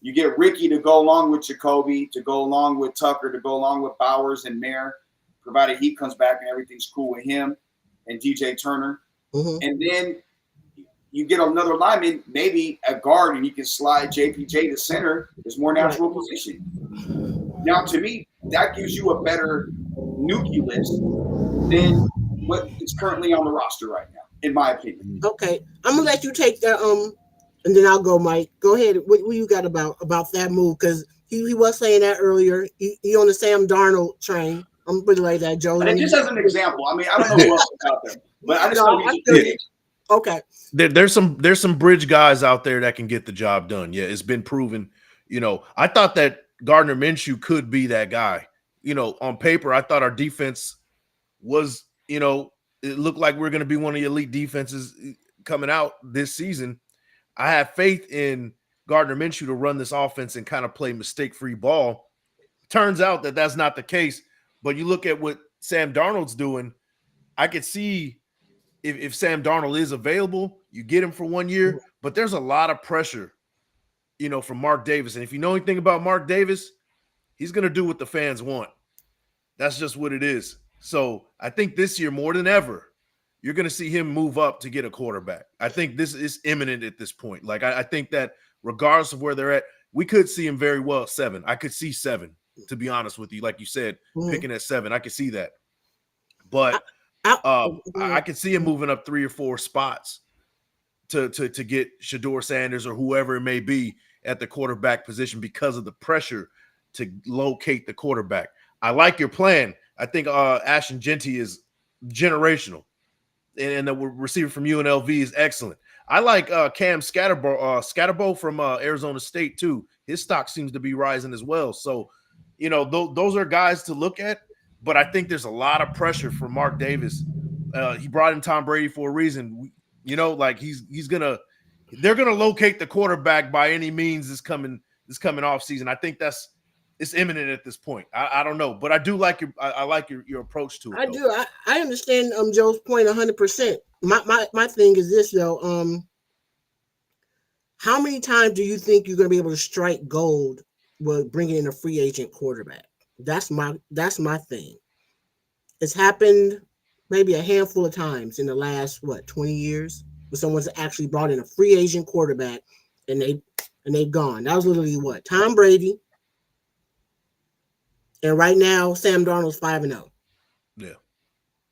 Speaker 3: You get Ricky to go along with Jacoby, to go along with Tucker, to go along with Bowers and Mayer, provided he comes back and everything's cool with him, and DJ Turner. And then you get another lineman, maybe a guard, and you can slide JPJ to center. There's more natural position. Now, to me, that gives you a better nucleus than what is currently on the roster right now, in my opinion.
Speaker 1: Okay. I'm going to let you take that, and then I'll go, Mike. Go ahead. What you got about that move? Because he was saying that earlier. He on the Sam Darnold train. I'm pretty like that, Joe.
Speaker 3: And just as an example, I mean, I don't know who else is out there, but I just know he's
Speaker 1: okay.
Speaker 2: There's some bridge guys out there that can get the job done. Yeah, it's been proven. I thought that Gardner Minshew could be that guy. On paper, I thought our defense was, it looked like we're going to be one of the elite defenses coming out this season. I have faith in Gardner Minshew to run this offense and kind of play mistake-free ball. Turns out that that's not the case. But you look at what Sam Darnold's doing, I could see if Sam Darnold is available, you get him for 1 year. But there's a lot of pressure, from Mark Davis. And if you know anything about Mark Davis, he's going to do what the fans want. That's just what it is. So I think this year, more than ever, you're going to see him move up to get a quarterback. I think this is imminent at this point. Like, I think that regardless of where they're at, we could see him very well 7. I could see 7, to be honest with you. Like you said, picking at 7, I could see that. But I could see him moving up 3 or 4 spots to get Shedeur Sanders or whoever it may be at the quarterback position because of the pressure to locate the quarterback. I like your plan. I think Ashton Genty is generational. And the receiver from UNLV is excellent. I like Cam Scatterbo from Arizona State too. His stock seems to be rising as well. So, those are guys to look at. But I think there's a lot of pressure for Mark Davis. He brought in Tom Brady for a reason. They're gonna locate the quarterback by any means this coming off season. I think it's imminent at this point. I don't know, but I do like your approach to it.
Speaker 1: I do. I understand Joe's point 100%. My thing is this though. How many times do you think you're going to be able to strike gold with bringing in a free agent quarterback? That's my thing. It's happened maybe a handful of times in the last 20 years when someone's actually brought in a free agent quarterback and they've gone. That was literally Tom Brady. And right now, Sam Darnold's 5-0.
Speaker 2: Yeah.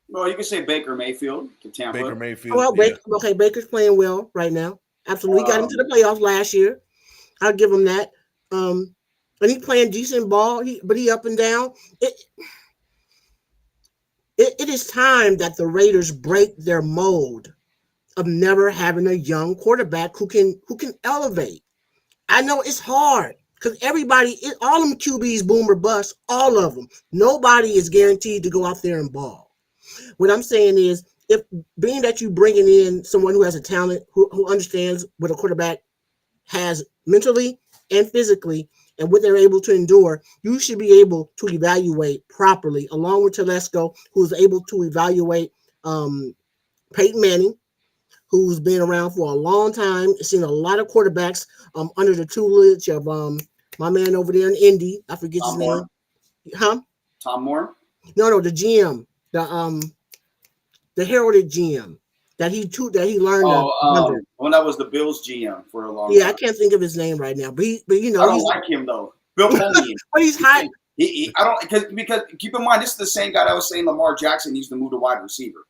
Speaker 3: Well, you can say Baker Mayfield to Tampa.
Speaker 2: Baker Mayfield.
Speaker 1: Well, okay, Baker's playing well right now. Absolutely, got him to the playoffs last year. I'll give him that. And he's playing decent ball. But he up and down. It is time that the Raiders break their mold of never having a young quarterback who can elevate. I know it's hard. Because all them QBs, boom or bust, all of them. Nobody is guaranteed to go out there and ball. What I'm saying is, if being that you bringing in someone who has a talent, who understands what a quarterback has mentally and physically and what they're able to endure, you should be able to evaluate properly, along with Telesco, who's able to evaluate Peyton Manning, who's been around for a long time, seen a lot of quarterbacks under the tutelage of my man over there in Indy. I forget
Speaker 3: Tom
Speaker 1: his
Speaker 3: Moore.
Speaker 1: name. Huh?
Speaker 3: Tom Moore?
Speaker 1: No, the GM, the heralded GM that he learned under.
Speaker 3: Well, that was the Bills GM for a long
Speaker 1: Yeah,
Speaker 3: time.
Speaker 1: I can't think of his name right now, but you know,
Speaker 3: I don't
Speaker 1: he's
Speaker 3: like him though. Bill Polian.
Speaker 1: but he's hot.
Speaker 3: I don't because keep in mind this is the same guy that was saying Lamar Jackson needs to move to wide receiver.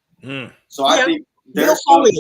Speaker 3: So I think
Speaker 1: Bill Polian.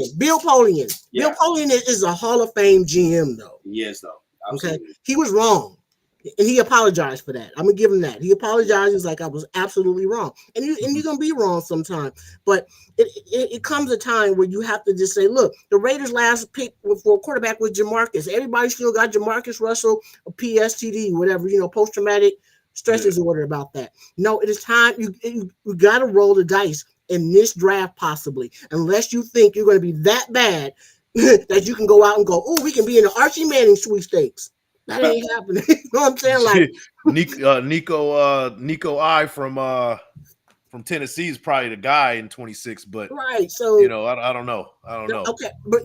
Speaker 3: Yeah.
Speaker 1: Bill Polian is a Hall of Fame GM though.
Speaker 3: He is though.
Speaker 1: Okay,
Speaker 3: Absolutely.
Speaker 1: he was wrong, and he apologized for that. I'm gonna give him that. He apologized. He's like, I was absolutely wrong, and you're gonna be wrong sometime. But it comes a time where you have to just say, look, the Raiders' last pick for a quarterback was Jamarcus. Everybody still got Jamarcus Russell, a PSTD, whatever, post traumatic stress disorder about that. No, it is time. You got to roll the dice in this draft, possibly, unless you think you're going to be that bad that you can go out and go, oh, we can be in the Archie Manning sweepstakes. That ain't happening. You know what I'm saying? Like
Speaker 2: Nico I from Tennessee is probably the guy in 26, but
Speaker 1: right. So
Speaker 2: I don't know.
Speaker 1: Okay, but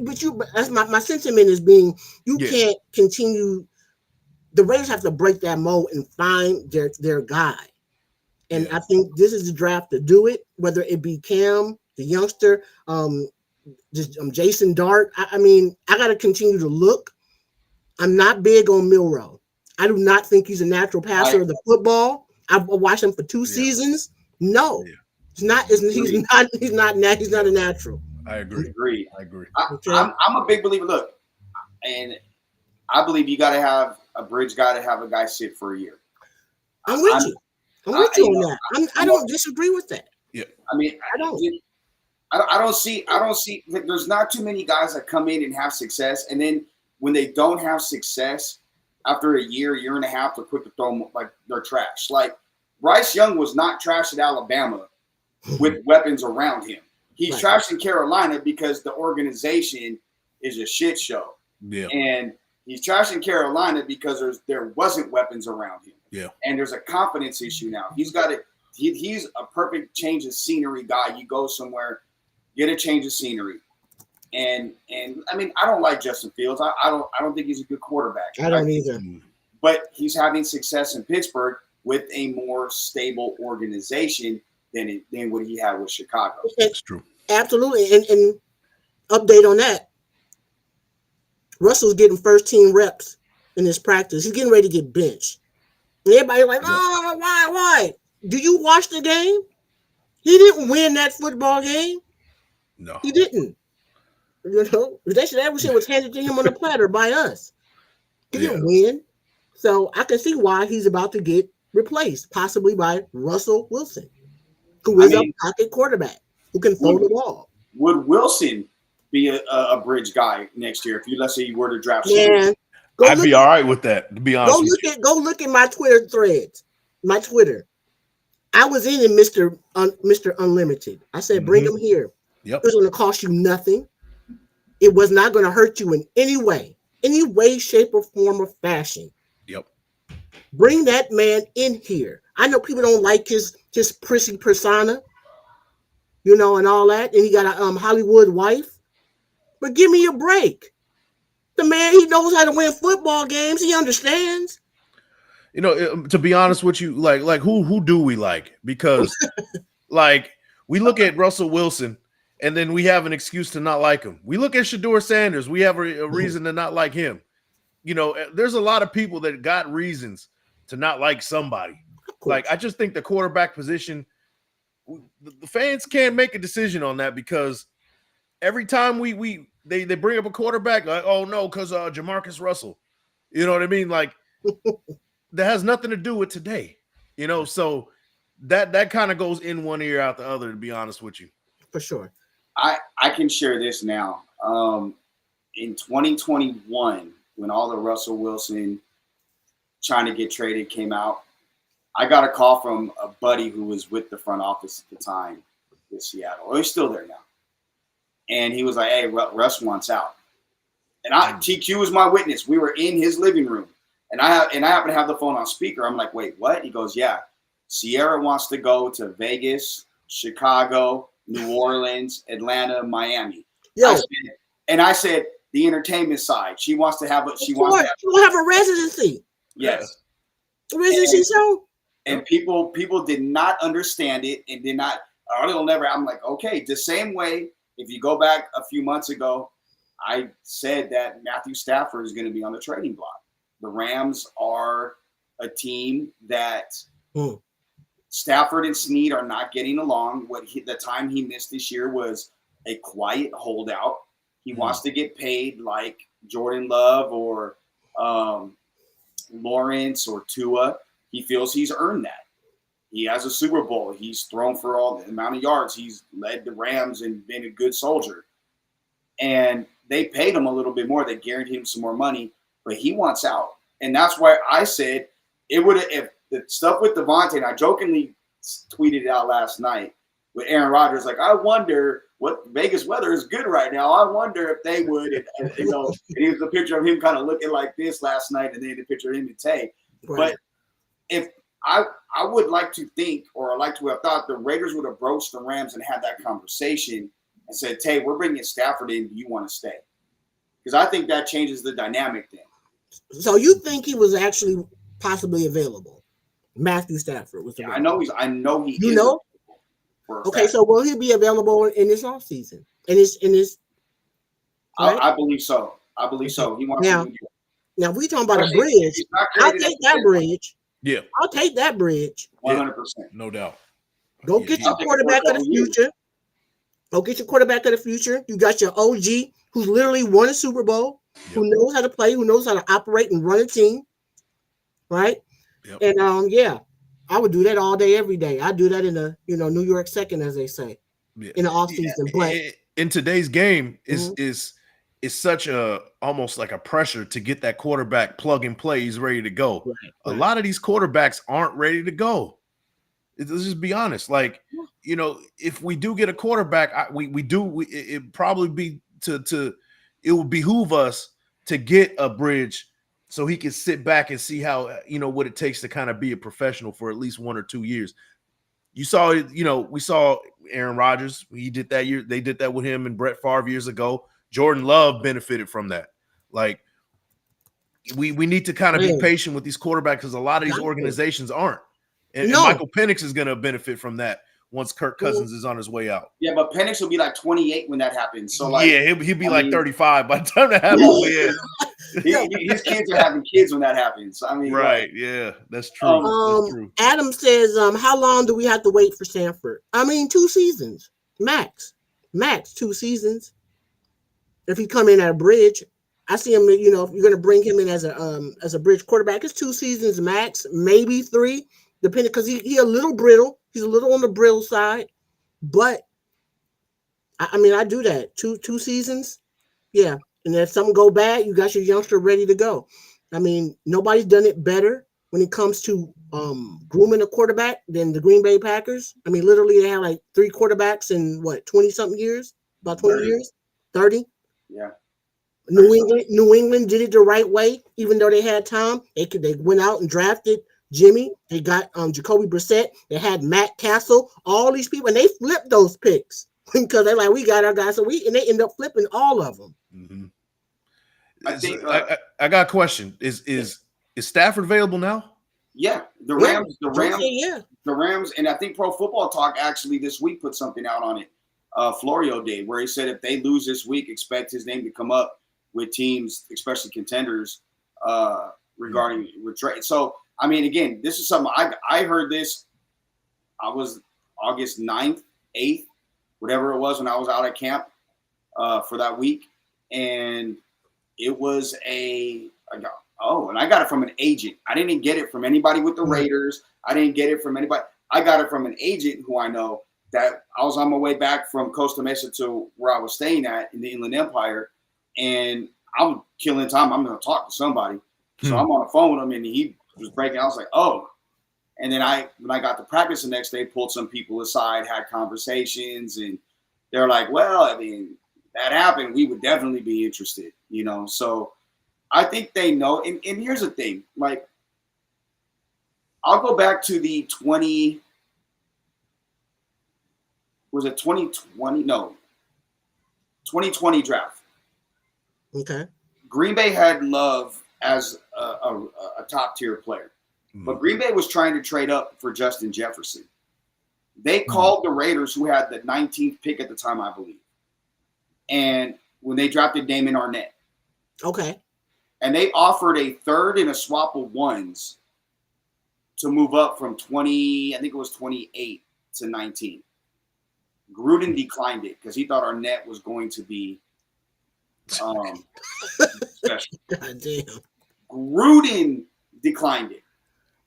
Speaker 1: that's my sentiment is being you can't continue. The Raiders have to break that mold and find their guy. And I think this is the draft to do it, whether it be Cam, the youngster, Jason Dart. I mean, I got to continue to look. I'm not big on Milroe. I do not think he's a natural passer of the football. I've watched him for 2 seasons. No, he's not a natural.
Speaker 2: I agree.
Speaker 3: I'm a big believer. Look, and I believe you got to have a bridge guy to have a guy sit for a year.
Speaker 1: I'm with you on that. I don't disagree with that.
Speaker 2: Yeah.
Speaker 3: I mean, I don't see. Like, there's not too many guys that come in and have success, and then when they don't have success, after a year and a half, they're quick to throw them like they're trash. Like Bryce Young was not trash at Alabama with weapons around him. He's trash in Carolina because the organization is a shit show.
Speaker 2: Yeah.
Speaker 3: And he's trash in Carolina because there wasn't weapons around him.
Speaker 2: Yeah.
Speaker 3: And there's a confidence issue now. He's a perfect change of scenery guy. You go somewhere, get a change of scenery. And I mean, I don't like Justin Fields. I don't think he's a good quarterback.
Speaker 1: I don't either.
Speaker 3: But he's having success in Pittsburgh with a more stable organization than what he had with Chicago.
Speaker 2: That's true.
Speaker 1: Absolutely. And update on that. Russell's getting first team reps in his practice. He's getting ready to get benched. And everybody's like, oh, why? Do you watch the game? He didn't win that football game.
Speaker 2: No.
Speaker 1: He didn't. Everything was handed to him on a platter by us. He didn't win. So I can see why he's about to get replaced, possibly by Russell Wilson, who is a pocket quarterback who can throw the ball.
Speaker 3: Would Wilson be a bridge guy next year let's say you were to draft?
Speaker 1: Man,
Speaker 2: I'd be all right with that, to be honest.
Speaker 1: Go look at my Twitter threads. My Twitter. I was in Mr. Unlimited. I said, bring him here.
Speaker 2: Yep.
Speaker 1: It was going to cost you nothing. It was not going to hurt you in any way, shape, or form, or fashion.
Speaker 2: Yep.
Speaker 1: Bring that man in here. I know people don't like his prissy persona, and all that. And he got a Hollywood wife. But give me a break. The man, he knows how to win football games. He understands.
Speaker 2: To be honest with you, like who do we like? Because like we look at Russell Wilson and then we have an excuse to not like him. We look at Shedeur Sanders. We have a reason to not like him. There's a lot of people that got reasons to not like somebody. Like, I just think the quarterback position, the fans can't make a decision on that because every time they bring up a quarterback, like, oh no, because Jamarcus Russell. You know what I mean? Like, that has nothing to do with today. So that kind of goes in one ear out the other, to be honest with you.
Speaker 1: For sure.
Speaker 3: I can share this now. In 2021, when all the Russell Wilson trying to get traded came out, I got a call from a buddy who was with the front office at the time with Seattle. Oh, he's still there now. And he was like, hey, Russ wants out. And TQ was my witness. We were in his living room, and I happen to have the phone on speaker. I'm like, wait, what? He goes, yeah, Sierra wants to go to Vegas, Chicago, New Orleans, Atlanta, Miami.
Speaker 1: Yo,
Speaker 3: I said the entertainment side. She wants to have
Speaker 1: she will have a residency.
Speaker 3: Yes.
Speaker 1: Residency show.
Speaker 3: And people did not understand it and did not. It'll never. I'm like, okay, the same way. If you go back a few months ago, I said that Matthew Stafford is going to be on the trading block. The Rams are a team that Stafford and Snead are not getting along. The time he missed this year was a quiet holdout. He wants to get paid like Jordan Love or Lawrence or Tua. He feels he's earned that. He has a Super Bowl. He's thrown for all the amount of yards. He's led the Rams and been a good soldier. And they paid him a little bit more. They guaranteed him some more money, but he wants out. And that's why I said it would have, if the stuff with Devontae, and I jokingly tweeted it out last night with Aaron Rodgers, like, I wonder what Vegas weather is good right now. I wonder if they would, and it was a picture of him kind of looking like this last night, and then the picture of him and Tay. Right. But if I would like to think, or I like to have thought, the Raiders would have broached the Rams and had that conversation and said, Tay, we're bringing Stafford in. Do you want to stay? Because I think that changes the dynamic then.
Speaker 1: So you think he was actually possibly available? Matthew Stafford was available.
Speaker 3: I know he
Speaker 1: you
Speaker 3: is.
Speaker 1: Know? Okay, so will he be available in this offseason?
Speaker 3: Right? I believe so. He wants to do.
Speaker 1: Now, if we talking about a bridge, I'll take that bridge.
Speaker 2: Yeah.
Speaker 1: I'll take that bridge.
Speaker 3: 100%.
Speaker 2: No doubt.
Speaker 1: Go get your quarterback of the future. Go get your quarterback of the future. You got your OG who's literally won a Super Bowl, who knows how to play, who knows how to operate and run a team. Right? Yep. And I would do that all day, every day. I do that in the New York second, as they say, in the offseason. But
Speaker 2: in today's game is such almost like a pressure to get that quarterback plug and play. He's ready to go. Right. A lot of these quarterbacks aren't ready to go. Let's just be honest. Like, if we do get a quarterback, it probably be it would behoove us to get a bridge so he can sit back and see how, what it takes to kind of be a professional for at least 1 or 2 years. You saw, we saw Aaron Rodgers. He did that year. They did that with him and Brett Favre years ago. Jordan Love benefited from that. Like, we need to kind of be patient with these quarterbacks because a lot of these organizations aren't. And Michael Penix is going to benefit from that once Kirk Cousins is on his way out.
Speaker 3: Yeah, but Penix will be like 28 when that happens. So
Speaker 2: he'll be 35 by the time that happens.
Speaker 3: His kids are having kids when that happens.
Speaker 2: Right? Yeah, that's true. That's true.
Speaker 1: Adam says, "How long do we have to wait for Stanford? 2 seasons max 2 seasons. If he come in at a bridge, I see him. If you're going to bring him in as a bridge quarterback, it's 2 seasons max, maybe 3, depending, because he a little brittle. He's a little on the brittle side, but I do that 2 seasons, yeah. And if something go bad, you got your youngster ready to go. Nobody's done it better when it comes to grooming a quarterback than the Green Bay Packers. Literally they have like 3 quarterbacks in 20-something years, about 20 30. Years, 30.
Speaker 3: Yeah.
Speaker 1: New England did it the right way, even though they had time. They went out and drafted Jimmy. They got Jacoby Brissett. They had Matt Castle. All these people, and they flipped those picks because they're like, we got our guys, and they end up flipping all of them.
Speaker 2: Mm-hmm. I think I got a question. Is Stafford available now?
Speaker 3: Yeah, the Rams, and I think Pro Football Talk actually this week put something out on it. Florio did, where he said if they lose this week, expect his name to come up with teams, especially contenders, regarding trade. So, again, this is something I heard this. I was August 9th, 8th, whatever it was, when I was out at camp for that week. And it was and I got it from an agent. I didn't get it from anybody with the Raiders. I didn't get it from anybody. I got it from an agent who I know, that I was on my way back from Costa Mesa to where I was staying at in the Inland Empire. And I'm killing time. I'm going to talk to somebody. So I'm on the phone with him, and he was breaking. I was like, oh. And then when I got to practice the next day, pulled some people aside, had conversations, and they're like, well, that happened. We would definitely be interested. you know. So I think they know. And here's the thing, like, I'll go back to the 2020? No, 2020 draft.
Speaker 1: Okay.
Speaker 3: Green Bay had Love as a top tier player, but Green Bay was trying to trade up for Justin Jefferson. They called the Raiders, who had the 19th pick at the time, I believe, and when they drafted Damon Arnett.
Speaker 1: Okay.
Speaker 3: And they offered a third and a swap of ones to move up from 20, I think it was 28 to 19. Gruden declined it because he thought Arnett was going to be special.
Speaker 1: God damn.
Speaker 3: Gruden declined it.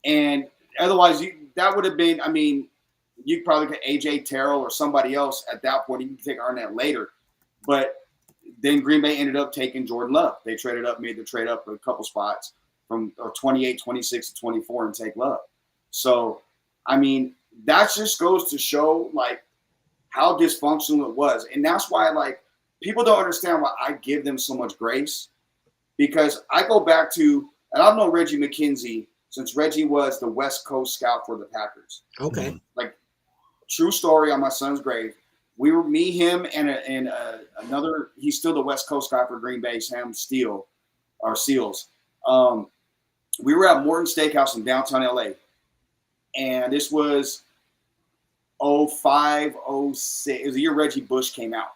Speaker 3: And otherwise, that would have been, I mean, you probably get AJ Terrell or somebody else at that point. You can take Arnett later. But then Green Bay ended up taking Jordan Love. They traded up, made the trade up a couple spots from 28, 26 to 24 and take Love. So, I mean, that just goes to show, like, how dysfunctional it was. And that's why, like, people don't understand why I give them so much grace, because I go back to, and I've known Reggie McKenzie since Reggie was the West Coast scout for the Packers.
Speaker 1: Okay.
Speaker 3: Like, true story on my son's grave. We were me, him, and another. He's still the West Coast guy for Green Bay, Sam Steele, or Seals. We were at Morton Steakhouse in downtown LA, and this was 05, 06. It was the year Reggie Bush came out.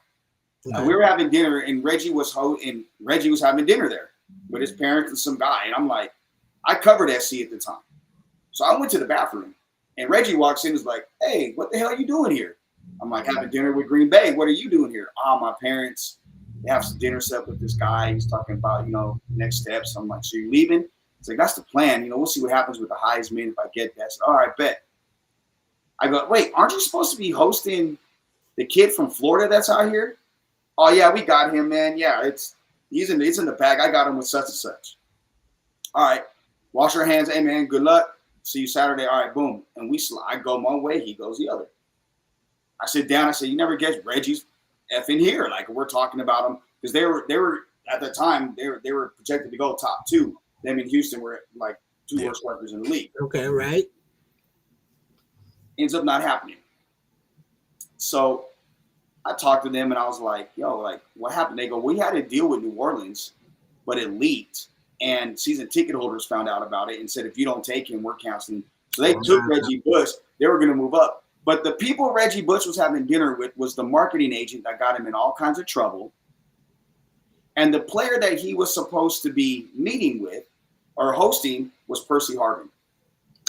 Speaker 1: Okay.
Speaker 3: We were having dinner, and Reggie was having dinner there with his parents and some guy. And I'm like, I covered SC at the time, so I went to the bathroom, and Reggie walks in and is like, "Hey, what the hell are you doing here?" I'm like, having dinner with Green Bay. What are you doing here? My parents, they have some dinner set with this guy. He's talking about, next steps. I'm like, so you're leaving? It's like, that's the plan. We'll see what happens with the Heisman if I get that. So, all right, bet. I go, wait, aren't you supposed to be hosting the kid from Florida that's out here? Oh, yeah, we got him, man. Yeah, it's in the bag. I got him with such and such. All right, wash your hands. Hey, man, good luck. See you Saturday. All right, boom. And I go one way. He goes the other. I sit down. I say, you never guess Reggie's effing here. Like, we're talking about him because they were at the time they were projected to go top 2. Them in Houston were like 2 worst records in the league.
Speaker 1: Okay, right.
Speaker 3: Ends up not happening. So I talked to them and I was like, yo, like, what happened? They go, we had a deal with New Orleans, but it leaked. And season ticket holders found out about it and said, if you don't take him, we're canceling. So they took Reggie Bush. They were going to move up. But the people Reggie Bush was having dinner with was the marketing agent that got him in all kinds of trouble. And the player that he was supposed to be meeting with or hosting was Percy Harvin.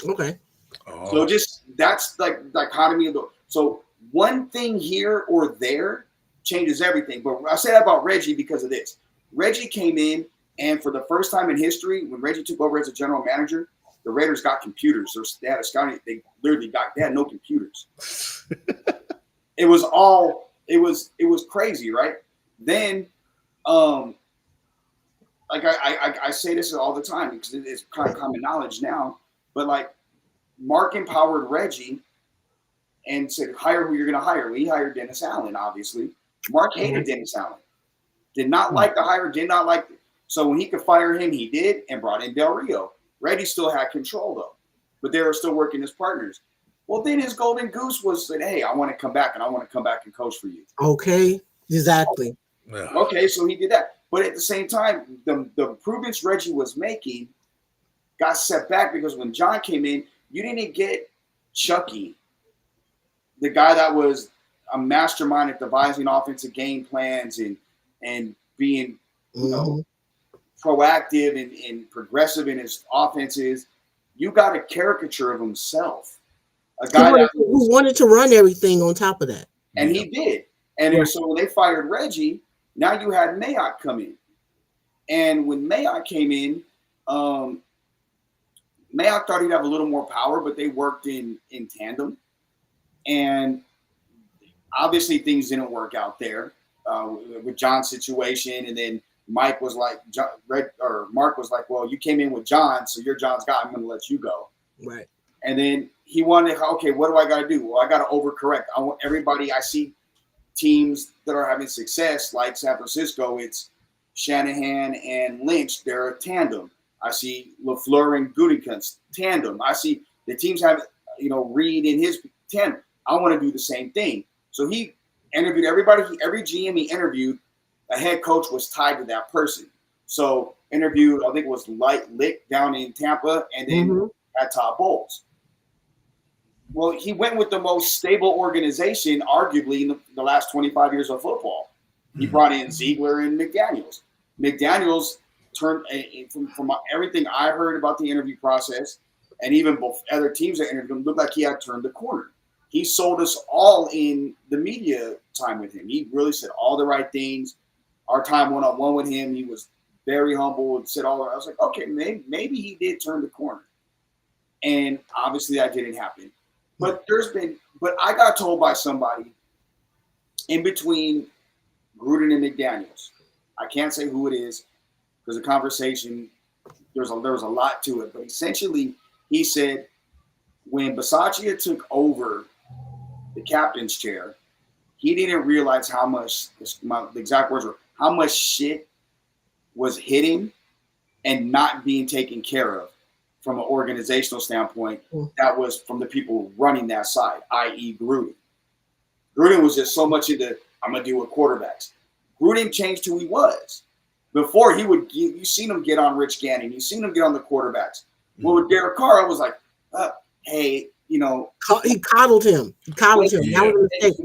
Speaker 1: Okay.
Speaker 2: Oh.
Speaker 3: So just that's like dichotomy of the. So one thing here or there changes everything. But I say that about Reggie because of this. Reggie came in, and for the first time in history, when Reggie took over as a general manager, the Raiders got computers. They had a scouting. They had no computers. It was crazy, right? Then, like I say this all the time because it's kind of common knowledge now, but like Mark empowered Reggie and said, hire who you're going to hire. Well, he hired Dennis Allen, obviously. Mark hated Dennis Allen. Did not like the hire, did not like it. So when he could fire him, he did, and brought in Del Rio. Reggie still had control, though, but they were still working as partners. Well, then his golden goose was that, hey, I want to come back, and I want to come back and coach for you.
Speaker 1: Okay, exactly.
Speaker 3: Okay, so he did that. But at the same time, the improvements Reggie was making got set back because when John came in, you didn't get Chucky, the guy that was a mastermind at devising offensive game plans and being, proactive and progressive in his offenses. You got a caricature of himself, a guy
Speaker 1: who wanted to run everything on top of that,
Speaker 3: and he did. And then, so when they fired Reggie, now you had Mayock come in, and when Mayock came in, Mayock thought he'd have a little more power, but they worked in tandem, and obviously things didn't work out there with John's situation, and then Mark was like, well, you came in with John, so you're John's guy. I'm going to let you go.
Speaker 1: Right.
Speaker 3: And then he wanted, okay, what do I got to do? Well, I got to overcorrect. I want everybody. I see teams that are having success, like San Francisco. It's Shanahan and Lynch, they're a tandem. I see LaFleur and Gutekunst tandem. I see the teams have, Reed in his tandem. I want to do the same thing. So he interviewed everybody. Every GM he interviewed, a head coach was tied to that person. So interviewed, I think it was Lick down in Tampa, and then at Todd Bowles. Well, he went with the most stable organization, arguably, in the last 25 years of football. He brought in Ziegler and McDaniels. McDaniels turned, from everything I heard about the interview process, and even both other teams that interviewed him, looked like he had turned the corner. He sold us all in the media time with him. He really said all the right things. Our time one-on-one with him, he was very humble and said all. I was like, okay, maybe he did turn the corner. And obviously that didn't happen. But I got told by somebody in between Gruden and McDaniels. I can't say who it is because the conversation, there was a lot to it. But essentially, he said when Bisaccia took over the captain's chair, he didn't realize how much, the exact words were, how much shit was hitting and not being taken care of from an organizational standpoint. That was from the people running that side, i.e. Gruden. Gruden was just so much into, I'm going to deal with quarterbacks. Gruden changed who he was. Before you seen him get on Rich Gannon, you seen him get on the quarterbacks. Well, with Derek Carr, I was like, hey,
Speaker 1: he coddled him. That was a mistake.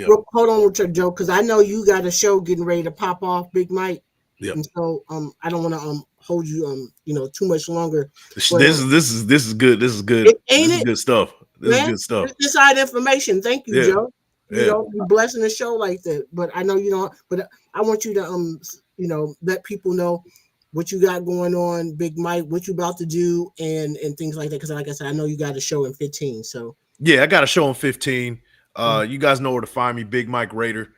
Speaker 1: Look, hold on with your joke, because I know you got a show getting ready to pop off, Big Mike.
Speaker 2: Yep.
Speaker 1: And so I don't want to hold you too much longer.
Speaker 2: This is good. This is good. This is good stuff. This is good stuff.
Speaker 1: It's inside information. Thank you, Joe.
Speaker 2: Yeah.
Speaker 1: You're blessing the show like that. But I know you don't. But I want you to let people know what you got going on, Big Mike, what you about to do, and things like that. Because like I said, I know you got a show in 15. So
Speaker 2: yeah, I got a show in 15. You guys know where to find me, Big Mike Raider.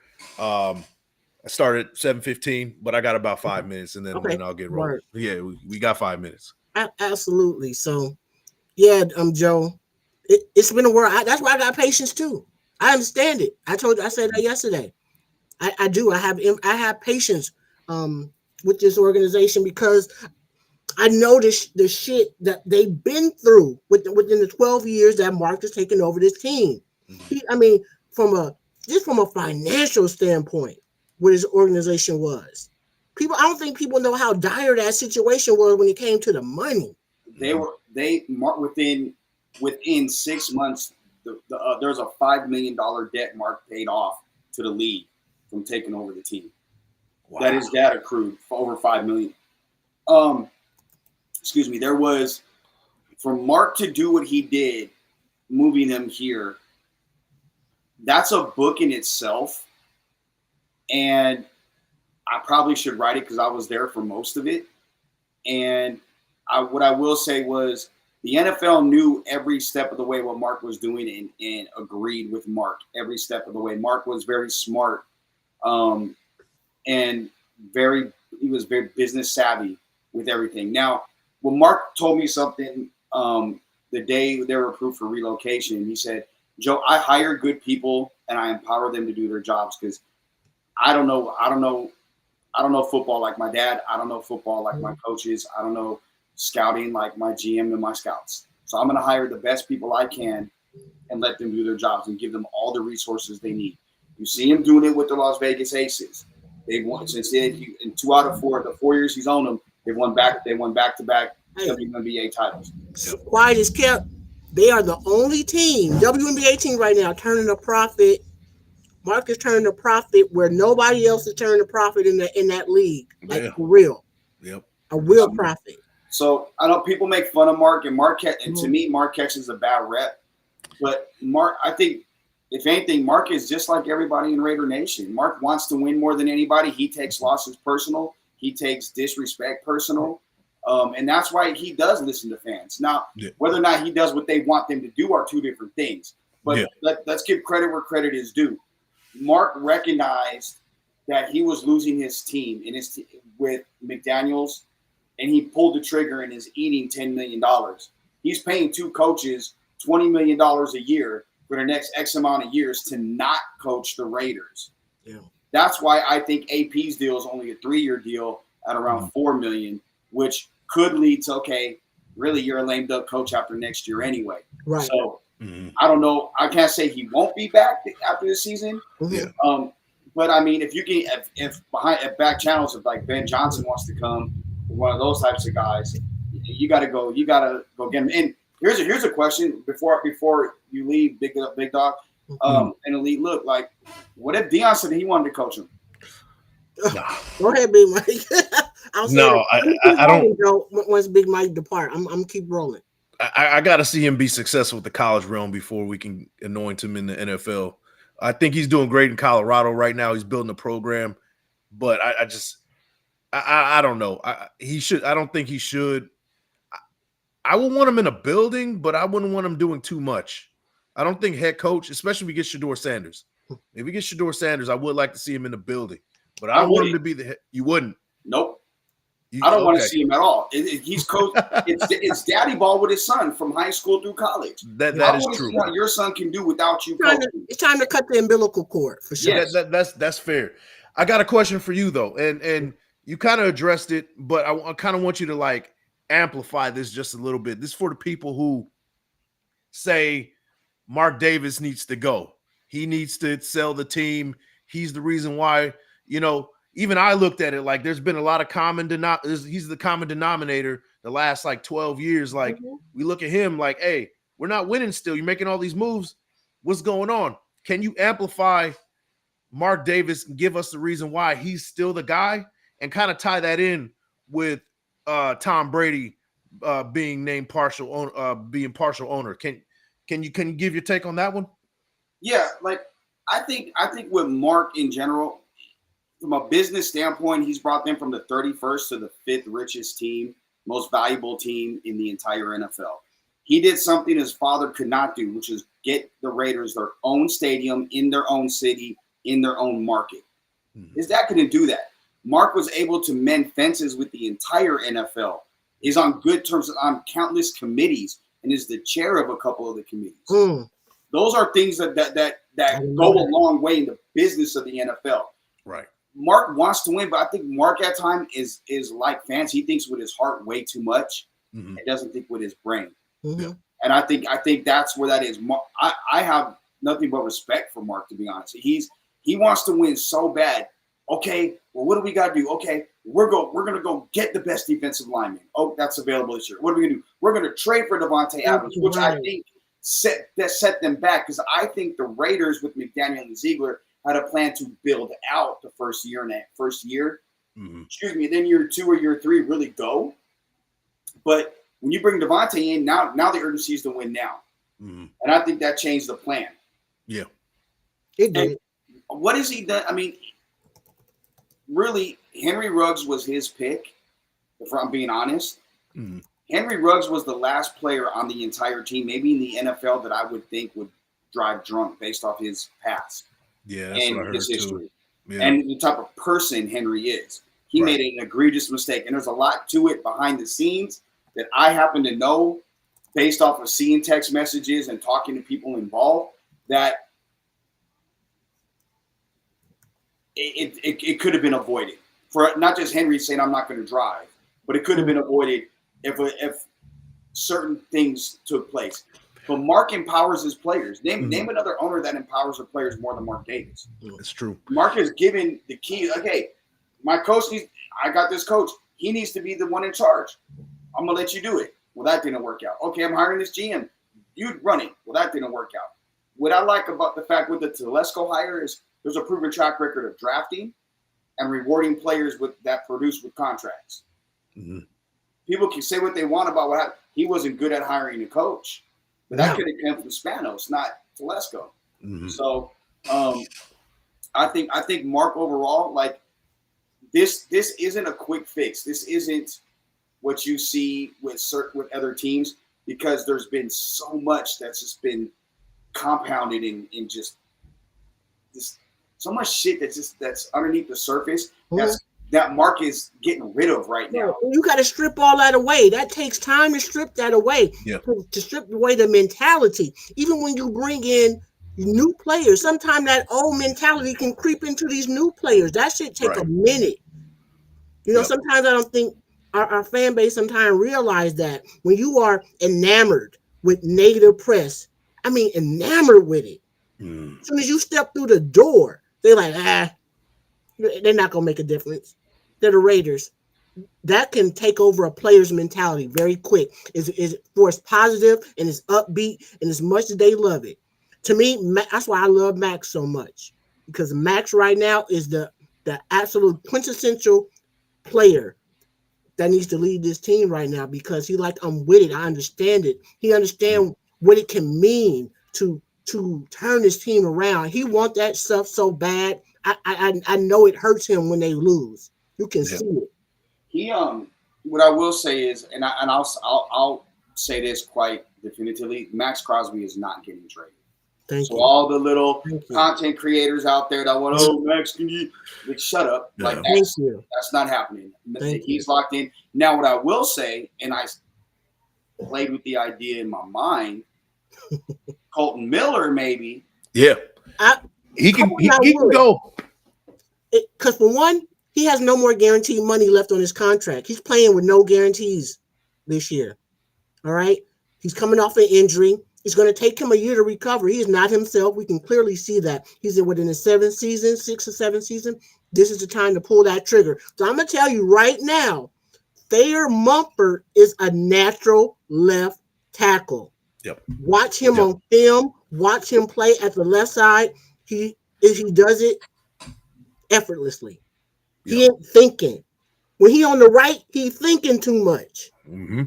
Speaker 2: I started at 7:15, but I got about 5 minutes, and then I'll get rolling. Yeah, we got 5 minutes.
Speaker 1: Absolutely. So, yeah, Joe, it's been a while. That's why I got patience too. I understand it. I said that yesterday. I do. I have patience with this organization because I know the shit that they've been through within the 12 years that Mark has taken over this team. From a financial standpoint, what his organization was. I don't think people know how dire that situation was when it came to the money.
Speaker 3: Within 6 months, there's a $5 million debt Mark paid off to the league from taking over the team. Wow. That his dad accrued for over $5 million. Excuse me. There was, for Mark to do what he did, moving him here, that's a book in itself. And I probably should write it because I was there for most of it. And what I will say was the NFL knew every step of the way what Mark was doing and agreed with Mark every step of the way. Mark was very smart and he was very business savvy with everything. Now, when Mark told me something the day they were approved for relocation, he said, Joe, I hire good people and I empower them to do their jobs because I don't know football like my dad. I don't know football like my coaches. I don't know scouting like my GM and my scouts. So I'm going to hire the best people I can and let them do their jobs and give them all the resources they need. You see him doing it with the Las Vegas Aces. They've won since in 2 out of 4 the 4 years he's owned them. They won back-to-back WNBA titles.
Speaker 1: Quiet as kept. They are the only team, WNBA team right now, turning a profit. Mark is turning a profit where nobody else is turning a profit in that league. Like for real.
Speaker 2: Yep.
Speaker 1: A real profit.
Speaker 3: So I know people make fun of Mark, and to me, Mark catches a bad rep. But Mark, I think, if anything, Mark is just like everybody in Raider Nation. Mark wants to win more than anybody. He takes losses personal. He takes disrespect personal. And that's why he does listen to fans. Now, whether or not he does what they want them to do are two different things. But let's give credit where credit is due. Mark recognized that he was losing his team with McDaniels, and he pulled the trigger and is eating $10 million. He's paying 2 coaches $20 million a year for the next X amount of years to not coach the Raiders.
Speaker 1: Yeah.
Speaker 3: That's why I think AP's deal is only a 3-year deal at around $4 million, which could lead to, okay, really you're a lame duck coach after next year anyway.
Speaker 1: Right.
Speaker 3: So I don't know. I can't say he won't be back after this season. But I mean, if you can, if back channels, if like Ben Johnson wants to come, one of those types of guys, you got to go. You got to go get him. And here's a question before you leave, Big Dog, and Elite. Look, like, what if Deion said he wanted to coach him?
Speaker 1: Go ahead, Big Mike.
Speaker 2: I don't.
Speaker 1: Once Big Mike depart, I'm keep rolling.
Speaker 2: I got to see him be successful with the college realm before we can anoint him in the NFL. I think he's doing great in Colorado right now. He's building a program, but I don't know. He should. I don't think he should. I would want him in a building, but I wouldn't want him doing too much. I don't think head coach, especially if we get Shedeur Sanders. If we get Shedeur Sanders, I would like to see him in the building, but I don't want him to be the head. You wouldn't.
Speaker 3: Nope. I don't want to see him at all. He's coach. It's daddy ball with his son from high school through college.
Speaker 2: That is true.
Speaker 3: What your son can do without you.
Speaker 1: It's time to cut the umbilical cord for sure.
Speaker 3: Yes.
Speaker 2: That's fair. I got a question for you though, and you kind of addressed it, but I kind of want you to like amplify this just a little bit. This is for the people who say Mark Davis needs to go. He needs to sell the team. He's the reason why, even I looked at it like there's been a lot of he's the common denominator the last like 12 years. Like we look at him like, hey, we're not winning still. You're making all these moves. What's going on? Can you amplify Mark Davis and give us the reason why he's still the guy and kind of tie that in with Tom Brady being named partial owner? Can you give your take on that one?
Speaker 3: Yeah, like I think with Mark in general, from a business standpoint, he's brought them from the 31st to the 5th richest team, most valuable team in the entire NFL. He did something his father could not do, which is get the Raiders their own stadium in their own city, in their own market. His dad couldn't do that. Mark was able to mend fences with the entire NFL. He's on good terms on countless committees and is the chair of a couple of the committees. Those are things that go a long way in the business of the NFL.
Speaker 2: Right.
Speaker 3: Mark wants to win, but I think Mark at times is like fans. He thinks with his heart way too much. He doesn't think with his brain. And I think that's where that is. I have nothing but respect for Mark, to be honest. He wants to win so bad. Okay, well, what do we got to do? Okay, we're gonna go get the best defensive lineman. Oh, that's available this year. What are we gonna do? We're gonna trade for Devontae Adams, which I think set them back, because I think the Raiders with McDaniel and Ziegler had a plan to build out the first year. Then year 2 or year 3 really go. But when you bring Devontae in, now the urgency is to win now. And I think that changed the plan.
Speaker 2: Yeah.
Speaker 1: It did.
Speaker 3: And what has he done? I mean, really, Henry Ruggs was his pick, if I'm being honest. Henry Ruggs was the last player on the entire team, maybe in the NFL, that I would think would drive drunk based off his past.
Speaker 2: Yeah, that's what I heard
Speaker 3: his history.
Speaker 2: Yeah.
Speaker 3: And the type of person Henry is. He made an egregious mistake. And there's a lot to it behind the scenes that I happen to know based off of seeing text messages and talking to people involved, that it could have been avoided. For not just Henry saying I'm not going to drive, but it could have been avoided if certain things took place. But Mark empowers his players. Name another owner that empowers the players more than Mark Davis.
Speaker 2: It's true.
Speaker 3: Mark is given the key. Okay, my coach I got this coach. He needs to be the one in charge. I'm going to let you do it. Well, that didn't work out. Okay, I'm hiring this GM. You run it. Well, that didn't work out. What I like about the fact with the Telesco hire is there's a proven track record of drafting and rewarding players that produce with contracts. People can say what they want about what happened. He wasn't good at hiring a coach. But that could have come from Spanos, not Telesco. So I think Mark overall, like this isn't a quick fix. This isn't what you see with other teams, because there's been so much that's just been compounded in just so much shit that's underneath the surface. That Mark is getting rid of right now.
Speaker 1: You got to strip all that away. That takes time to strip that away.
Speaker 2: Yeah.
Speaker 1: To strip away the mentality. Even when you bring in new players. Sometimes that old mentality can creep into these new players. That should take a minute. You know, sometimes I don't think our fan base sometimes realize that when you are enamored with negative press, I mean enamored with it. As soon as you step through the door, they're like, they're not gonna make a difference. They're the Raiders. That can take over a player's mentality very quick. Is for it's positive and it's upbeat and as much as they love it. To me, that's why I love Max so much, because Max right now is the absolute quintessential player that needs to lead this team right now, because he like, I'm with it. I understand it. He understands what it can mean to turn this team around. He wants that stuff so bad. I know it hurts him when they lose. You can see it.
Speaker 3: He what I will say is, and I'll say this quite definitively: Max Crosby is not getting traded.
Speaker 1: Thank you.
Speaker 3: All the little content creators out there that want, Max, can you shut up?
Speaker 2: Yeah.
Speaker 3: Like that's not happening. He's locked in. Now, what I will say, and I played with the idea in my mind, Colton Miller, maybe.
Speaker 2: Yeah. He can go.
Speaker 1: Because for one, he has no more guaranteed money left on his contract. He's playing with no guarantees this year. All right. He's coming off an injury. It's going to take him a year to recover. He is not himself. We can clearly see that. He's within the 6 or 7 season. This is the time to pull that trigger. So I'm going to tell you right now, Thayer Mumford is a natural left tackle.
Speaker 2: Yep.
Speaker 1: Watch him on film. Watch him play at the left side. He does it effortlessly. Yep. He ain't thinking. When he on the right, he thinking too much.
Speaker 2: Mm-hmm.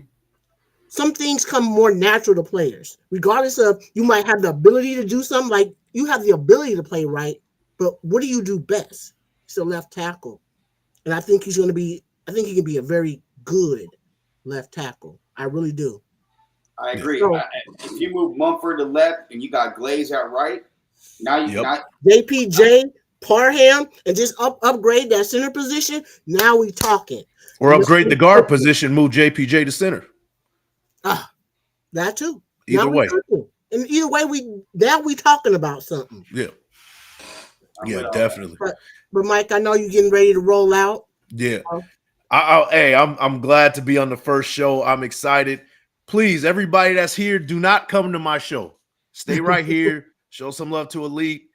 Speaker 1: Some things come more natural to players, regardless of, you might have the ability to do something, like you have the ability to play right, but what do you do best? He's a left tackle. And I think he can be a very good left tackle. I really do.
Speaker 3: I agree. So, if you move Mumford to left and you got Glaze at right, now you got
Speaker 1: JPJ, Parham, and just upgrade that center position. Now we talking.
Speaker 2: Or upgrade the guard position, move JPJ to center.
Speaker 1: That too.
Speaker 2: Either way.
Speaker 1: And either way, we talking about something.
Speaker 2: Yeah. Yeah, definitely.
Speaker 1: But Mike, I know you're getting ready to roll out.
Speaker 2: Yeah. I'm glad to be on the first show. I'm excited. Please, everybody that's here, do not come to my show. Stay right here. Show some love to Elite.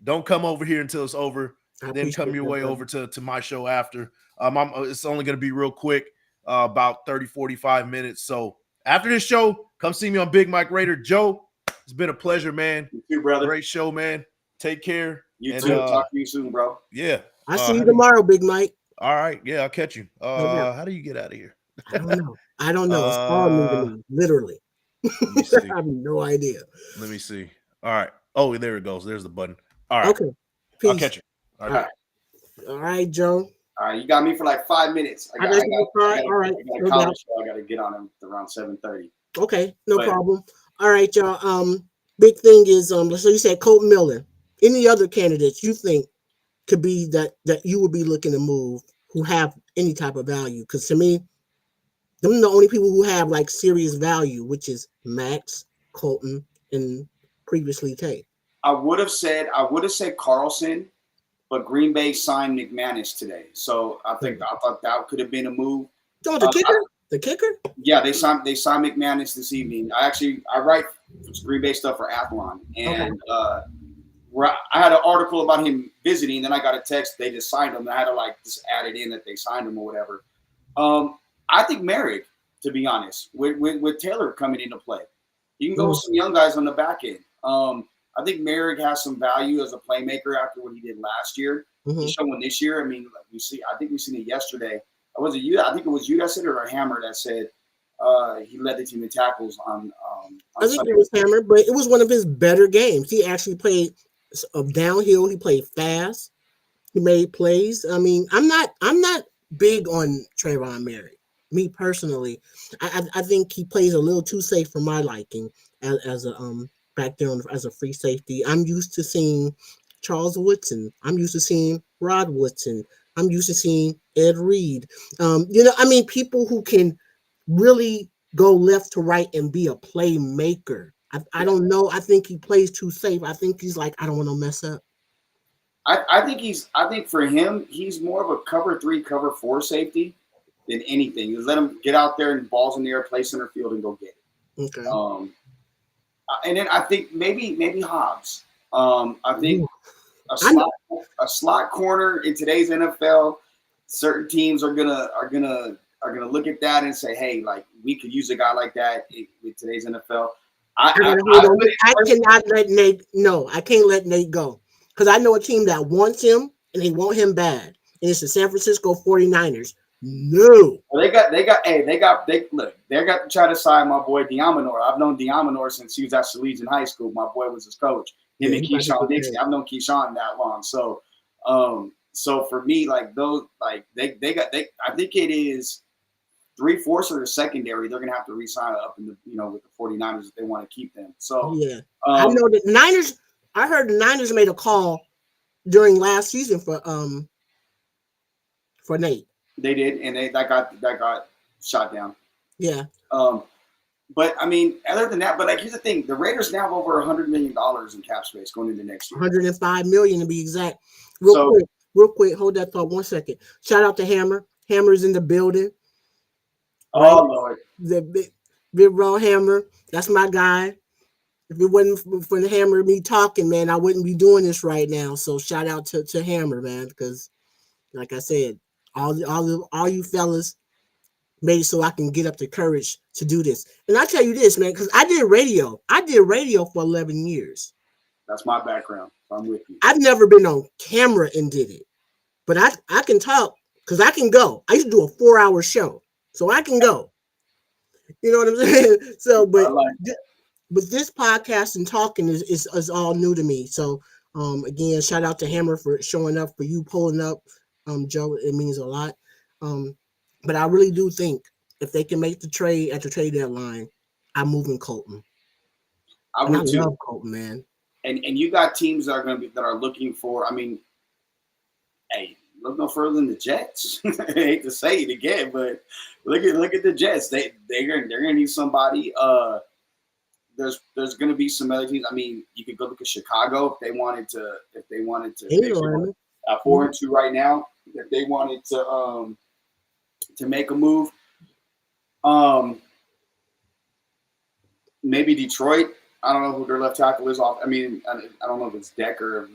Speaker 2: Don't come over here until it's over. Then come your way over to my show after. It's only going to be real quick, about 30, 45 minutes. So after this show, come see me on Big Mike Raider. Joe, it's been a pleasure, man.
Speaker 3: You too, brother.
Speaker 2: Great show, man. Take care.
Speaker 3: You too. Talk to you soon, bro.
Speaker 2: Yeah.
Speaker 1: I'll see you tomorrow, Big Mike.
Speaker 2: All right. Yeah, I'll catch you. How do you get out of here?
Speaker 1: I don't know. It's all new to me, literally. I have no idea.
Speaker 2: Let me see. All right. Oh, there it goes. There's the button. All right.
Speaker 1: Okay. Peace.
Speaker 2: I'll catch you.
Speaker 1: All right, Joe.
Speaker 3: All right, you got me for like 5 minutes. I got to get on him around 7:30.
Speaker 1: Okay, no problem. All right, y'all. Big thing is, so you said Colton Miller. Any other candidates you think could be that you would be looking to move who have any type of value? Because to me, them are the only people who have like serious value, which is Max, Colton, and previously Tay.
Speaker 3: I would have said Carlson, but Green Bay signed McManus today, so I thought that could have been a move.
Speaker 1: Oh, the kicker. The kicker?
Speaker 3: Yeah, they signed McManus this evening. I write Green Bay stuff for Athlon, and I had an article about him visiting. Then I got a text they just signed him. And I had to just add it in that they signed him or whatever. I think Merrick, to be honest, with Taylor coming into play, you can go with some young guys on the back end. I think Merrick has some value as a playmaker after what he did last year. He's showing this year. I mean, I think we seen it yesterday. Was it you? I think it was you that said it, or Hammer that said he led the team in tackles on
Speaker 1: I think Sunday. It was Hammer, but it was one of his better games. He actually played downhill. He played fast. He made plays. I mean, I'm not big on Trayvon Merrick. Me personally, I think he plays a little too safe for my liking as a back there as a free safety. I'm used to seeing Charles Woodson. I'm used to seeing Rod Woodson. I'm used to seeing Ed Reed. People who can really go left to right and be a playmaker. I don't know. I think he plays too safe. I think he's like, I don't want to mess up.
Speaker 3: I think for him, he's more of a cover 3, cover 4 safety than anything. You let him get out there and balls in the air, play center field, and go get it.
Speaker 1: Okay.
Speaker 3: And then I think maybe Hobbs. I think a slot corner in today's NFL, certain teams are gonna look at that and say, hey, like we could use a guy like that in today's NFL. I
Speaker 1: cannot let Nate. No, I can't let Nate go because I know a team that wants him and they want him bad, and it's the San Francisco 49ers. No,
Speaker 3: well, they got to try to sign my boy Diamanor. I've known Diamanor since he was at Salesian High School. My boy was his coach. Him and Keyshawn Dixie. I've known Keyshawn that long. So for me, like those, like I think it is 3/4 of their secondary. They're gonna have to re-sign up in the with the 49ers if they want to keep them. So
Speaker 1: yeah, I know the Niners. I heard the Niners made a call during last season for Nate.
Speaker 3: They did, and that got shot down.
Speaker 1: Yeah.
Speaker 3: But I mean, other than that, but like here's the thing: the Raiders now have over $100 million in cap space going into next year.
Speaker 1: 105 million to be exact. Real quick, hold that thought 1 second. Shout out to Hammer. Hammer's in the building.
Speaker 3: Oh right? Lord,
Speaker 1: the big raw Hammer. That's my guy. If it wasn't for the Hammer me talking, man, I wouldn't be doing this right now. So shout out to Hammer, man, because like I said, all you fellas made so I can get up the courage to do this. And I tell you this, man, because I did radio. I did radio for 11 years.
Speaker 3: That's my background. I'm with you.
Speaker 1: I've never been on camera and did it, but I can talk because I can go. I used to do a 4-hour show, so I can go. You know what I'm saying? So, but this podcast and talking is all new to me. So, again, shout out to Hammer for showing up, for you pulling up, Joe. It means a lot. But I really do think if they can make the trade at the trade deadline, I'm moving Colton.
Speaker 3: I love
Speaker 1: Colton, man.
Speaker 3: And you got teams that are looking for. I mean, hey, look no further than the Jets. I hate to say it again, but look at the Jets. They're gonna need somebody. There's gonna be some other teams. I mean, you could go look at Chicago if they wanted to. At 4-2 right now, if they wanted to make a move. Maybe Detroit. I don't know who their left tackle is off. I mean, I don't know if it's Decker.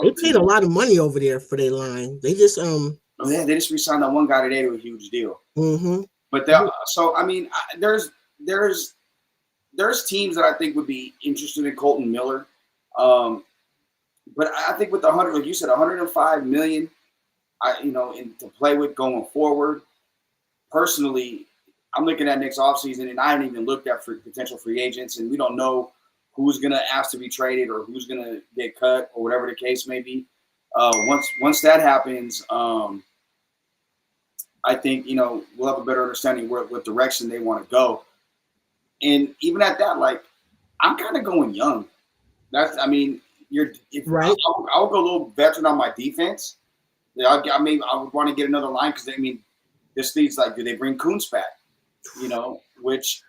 Speaker 1: They paid a lot of money over there for their line. They just
Speaker 3: they just re-signed that one guy today to a huge deal.
Speaker 1: Mm-hmm.
Speaker 3: But so I mean, there's teams that I think would be interested in Colton Miller. But I think with the 100, like you said, 105 million, to play with going forward. Personally, I'm looking at next offseason, and I haven't even looked at potential free agents, and we don't know who's going to ask to be traded or who's going to get cut or whatever the case may be. Once that happens, I think, we'll have a better understanding what direction they want to go. And even at that, like, I'm kind of going young. Right. I'll go a little veteran on my defense. I would want to get another line because, I mean, this league's like, do they bring Kuntz back? Which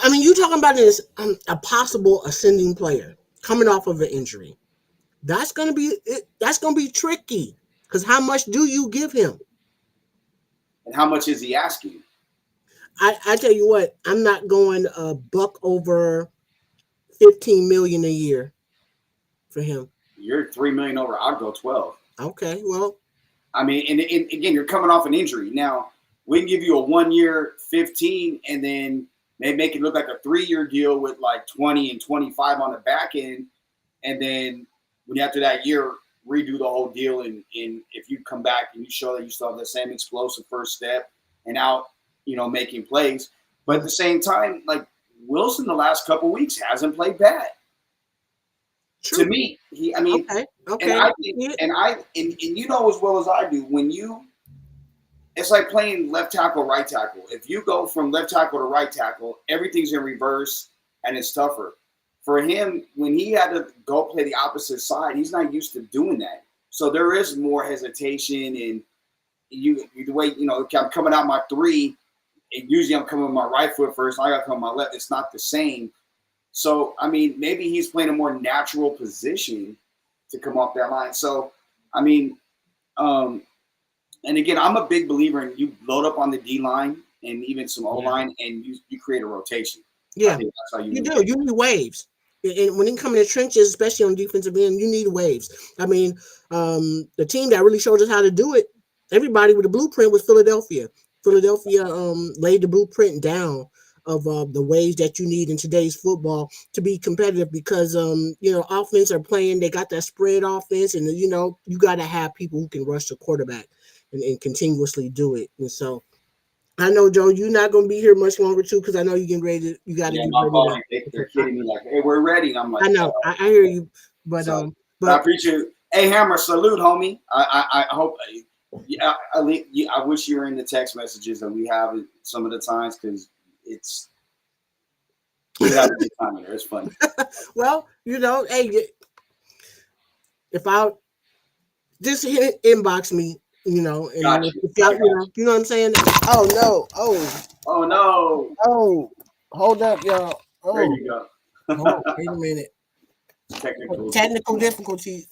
Speaker 1: I mean, you talking about this a possible ascending player coming off of an injury. That's gonna be tricky because how much do you give him?
Speaker 3: And how much is he asking?
Speaker 1: I tell you what, I'm not going a buck over $15 million a year for him.
Speaker 3: You're $3 million over. I'd go 12.
Speaker 1: Okay, well,
Speaker 3: I mean, and again, you're coming off an injury. Now we can give you a 1 year 15, and then maybe make it look like a 3-year deal with like 20 and 25 on the back end, and then when after that year redo the whole deal. And if you come back and you show that you still have the same explosive first step and out, making plays, but at the same time, like Wilson, the last couple of weeks hasn't played bad. True. To me, okay. And you know as well as I do, it's like playing left tackle, right tackle. If you go from left tackle to right tackle, everything's in reverse and it's tougher. For him, when he had to go play the opposite side, he's not used to doing that. So there is more hesitation, and the way, I'm coming out my 3, and usually I'm coming with my right foot first. I got to come with my left. It's not the same. So, I mean, maybe he's playing a more natural position to come off that line. So, I mean, and again, I'm a big believer in you load up on the D line and even some O line, and you create a rotation.
Speaker 1: Yeah,
Speaker 3: I think that's how
Speaker 1: you do. You need waves. And when you come in the trenches, especially on defensive end, you need waves. I mean, the team that really showed us how to do it, everybody with the blueprint was Philadelphia. Philadelphia laid the blueprint down of the waves that you need in today's football to be competitive because, offense are playing. They got that spread offense, and, you got to have people who can rush the quarterback and continuously do it. And so, I know, Joe, you're not going to be here much longer, too, because I know you're getting ready to, you got to get ready.
Speaker 3: They're kidding me like, hey, we're ready. And I'm like,
Speaker 1: I know, I hear you, but
Speaker 3: I appreciate it. Hey, Hammer, salute, homie. I hope, I wish you were in the text messages that we have some of the times because it's, we have a good time here. It's funny.
Speaker 1: Well, hey, if I just inbox me, and
Speaker 3: Gotcha.
Speaker 1: if y'all, you know what I'm saying? Oh no!
Speaker 3: Oh no!
Speaker 1: Oh, hold up, y'all! Oh,
Speaker 3: there you go.
Speaker 1: Wait a minute.
Speaker 3: Technical
Speaker 1: difficulties.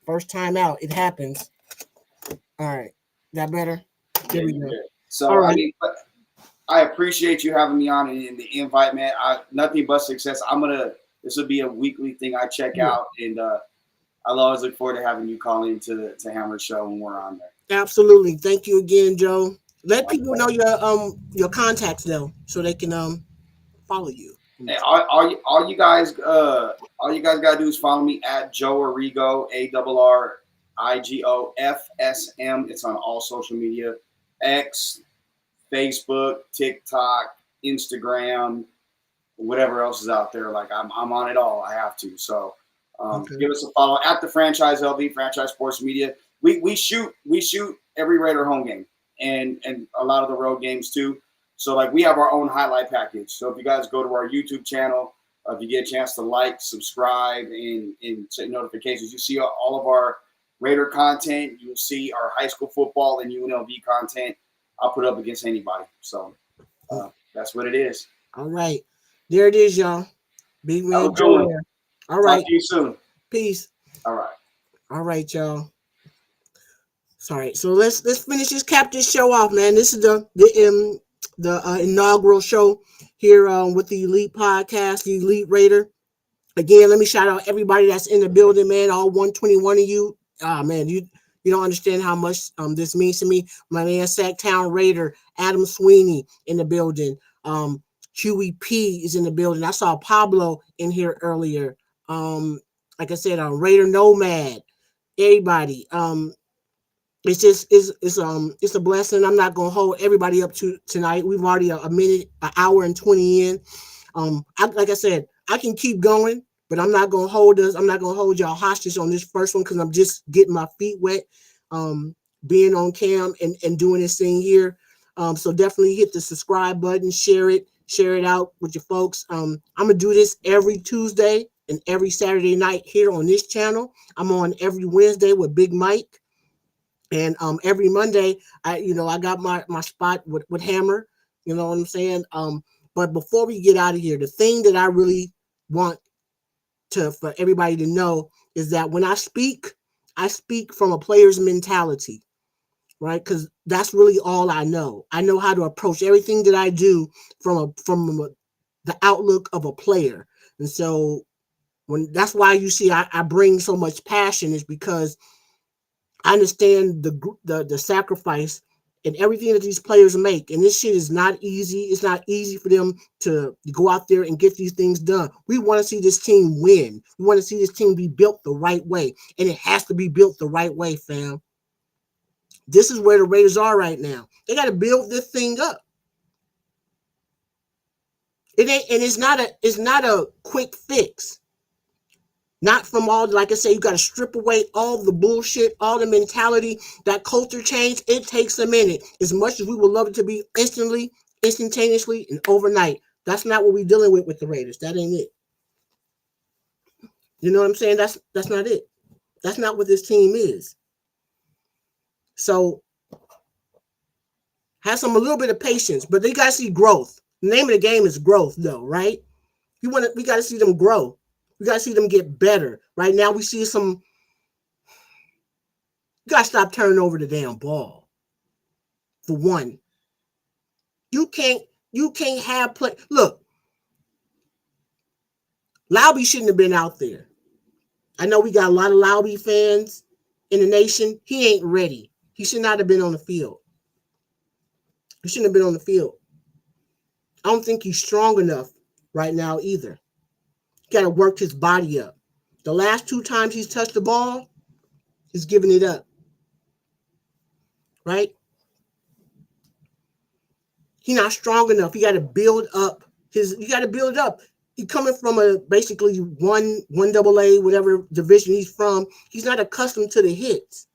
Speaker 1: First time out, it happens. All right, that better? There we go.
Speaker 3: So right. I mean, I appreciate you having me on and the invite, man. Nothing but success. This will be a weekly thing I check out, and I'll always look forward to having you call into Hammer Show when we're on there.
Speaker 1: Absolutely. Thank you again, Joe. Let people know your contacts though, so they can follow you.
Speaker 3: Hey, all you guys gotta do is follow me at Joe Arrigo, ARRIGOFSM. It's on all social media, X, Facebook, TikTok, Instagram, whatever else is out there. Like I'm on it all. I have to. So give us a follow at the Franchise LV, Franchise Sports Media. We shoot every Raider home game and a lot of the road games too. So like we have our own highlight package. So if you guys go to our YouTube channel, if you get a chance to like, subscribe, and set notifications, you see all of our Raider content. You'll see our high school football and UNLV content. I'll put up against anybody. So that's what it is.
Speaker 1: All right. There it is, y'all. Big man Joe. All right.
Speaker 3: Talk to you soon.
Speaker 1: Peace.
Speaker 3: All right.
Speaker 1: All right, y'all. Sorry. So let's finish this, cap this show off, man. This is the inaugural show here with the Elite Podcast, the Elite Raider. Again, let me shout out everybody that's in the building, man. All 121 of you. Man, you don't understand how much this means to me. My man, Sacktown Raider, Adam Sweeney in the building. Huey P is in the building. I saw Pablo in here earlier. Like I said, Raider Nomad. Everybody. It's a blessing. I'm not gonna hold everybody up to tonight. We've already an hour and 20 in. Like I said, I can keep going, but I'm not gonna hold y'all hostage on this first one because I'm just getting my feet wet. Being on cam and doing this thing here. So definitely hit the subscribe button, share it out with your folks. I'm gonna do this every Tuesday and every Saturday night here on this channel. I'm on every Wednesday with Big Mike. And every Monday, I got my spot with Hammer, you know what I'm saying? But before we get out of here, the thing that I really want for everybody to know is that when I speak from a player's mentality, right? Because that's really all I know. I know how to approach everything that I do from the outlook of a player. And so that's why you see I bring so much passion is because I understand the sacrifice and everything that these players make. And this shit is not easy. It's not easy for them to go out there and get these things done. We want to see this team win. We want to see this team be built the right way. And it has to be built the right way, fam. This is where the Raiders are right now. They got to build this thing up. It's not a quick fix. Not from all, like I say, you got to strip away all the bullshit, all the mentality, that culture change. It takes a minute. As much as we would love it to be instantaneously, and overnight. That's not what we're dealing with the Raiders. That ain't it. You know what I'm saying? That's not it. That's not what this team is. So Have a little bit of patience, but they got to see growth. The name of the game is growth, though, right? We got to see them grow. We got to see them get better. Right now, we see some. You got to stop turning over the damn ball. For one, you can't have play. Look, Laube shouldn't have been out there. I know we got a lot of Laube fans in the nation. He ain't ready. He should not have been on the field. He shouldn't have been on the field. I don't think he's strong enough right now either. He got to work his body up. The last 2 times he's touched the ball, he's giving it up. Right? He's not strong enough. You got to build up you got to build it up. He's coming from basically one AA, whatever division he's from. He's not accustomed to the hits.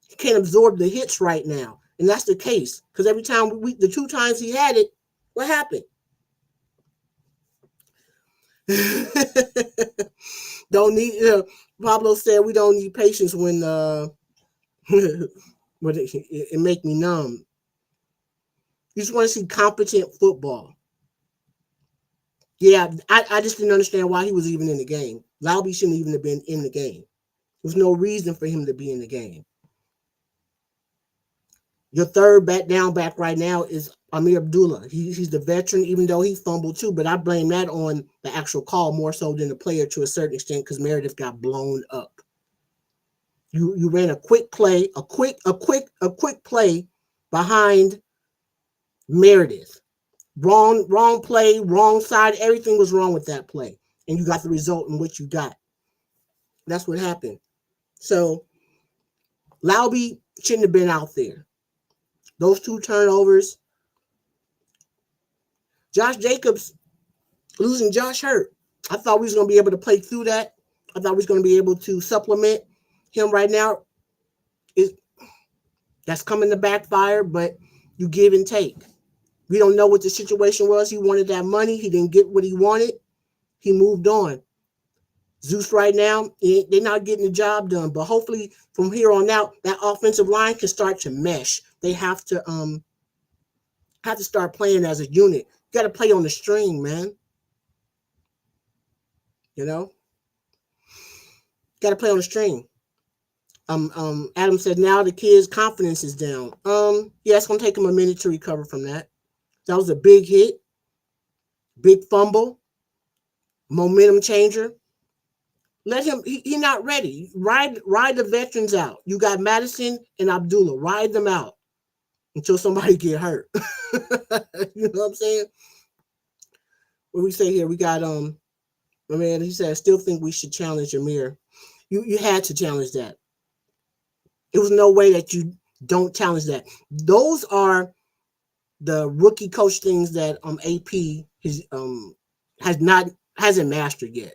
Speaker 1: He can't absorb the hits right now. And that's the case. Because every time the 2 times he had it, what happened? Don't need Pablo said we don't need patience when when it make me numb. You just want to see competent football. Yeah, I just didn't understand why he was even in the game. Laube shouldn't even have been in the game. There's no reason for him to be in the game. Your third back right now is Amir Abdullah. He's the veteran, even though he fumbled too. But I blame that on the actual call more so than the player to a certain extent because Meredith got blown up. You ran a quick play, a quick play behind Meredith. Wrong play, wrong side. Everything was wrong with that play, and you got the result in which you got. That's what happened. So Laube shouldn't have been out there. Those 2 turnovers. Josh Jacobs losing Josh hurt. I thought we was going to be able to play through that. I thought we was going to be able to supplement him right now. That's coming to backfire, but you give and take. We don't know what the situation was. He wanted that money. He didn't get what he wanted. He moved on. Zeus right now, they're not getting the job done. But hopefully from here on out, that offensive line can start to mesh. They have to start playing as a unit. You got to play on the string, man. You know? Got to play on the string. Adam said now the kid's confidence is down. Yeah, it's gonna take him a minute to recover from that. That was a big hit, big fumble, momentum changer. Let him. He's not ready. Ride the veterans out. You got Madison and Abdullah. Ride them out until somebody get hurt. You know what I'm saying? What we say here? We got man. He said, I still think we should challenge Amir. You had to challenge that. There was no way that you don't challenge that. Those are the rookie coach things that AP hasn't mastered yet.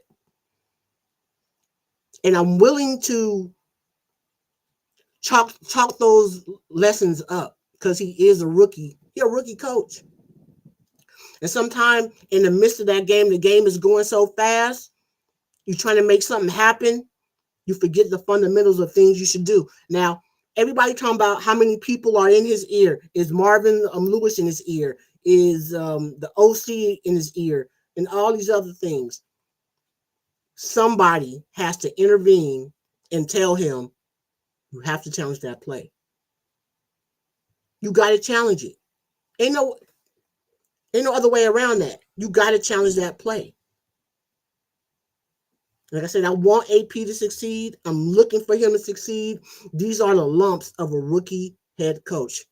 Speaker 1: And I'm willing to chalk those lessons up because he is a rookie. He's a rookie coach. And sometimes in the midst of that game, the game is going so fast, you're trying to make something happen, you forget the fundamentals of things you should do. Now, everybody talking about how many people are in his ear. Is Marvin Lewis in his ear? Is the OC in his ear? And all these other things. Somebody has to intervene and tell him, you have to challenge that play. You got to challenge it. Ain't no other way around that. You got to challenge that play. Like I said, I want AP to succeed. I'm looking for him to succeed. These are the lumps of a rookie head coach.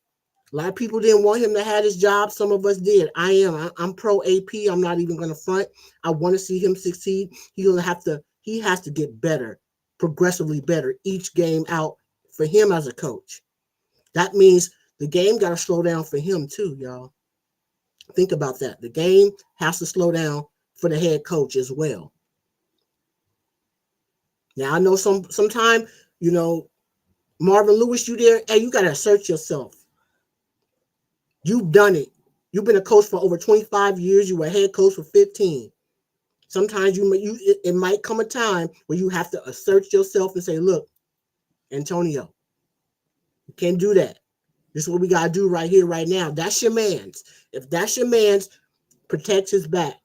Speaker 1: A lot of people didn't want him to have his job. Some of us did. I'm pro AP. I'm not even going to front. I want to see him succeed. He has to get better, progressively better each game out for him as a coach. That means the game got to slow down for him too, y'all. Think about that. The game has to slow down for the head coach as well. Now, I know sometime, Marvin Lewis, you there, hey, you got to assert yourself. You've done it. You've been a coach for over 25 years. You were a head coach for 15. Sometimes it might come a time where you have to assert yourself and say, look, Antonio, you can't do that. This is what we gotta do right here, right now. That's your man's. If that's your man's, protect his back.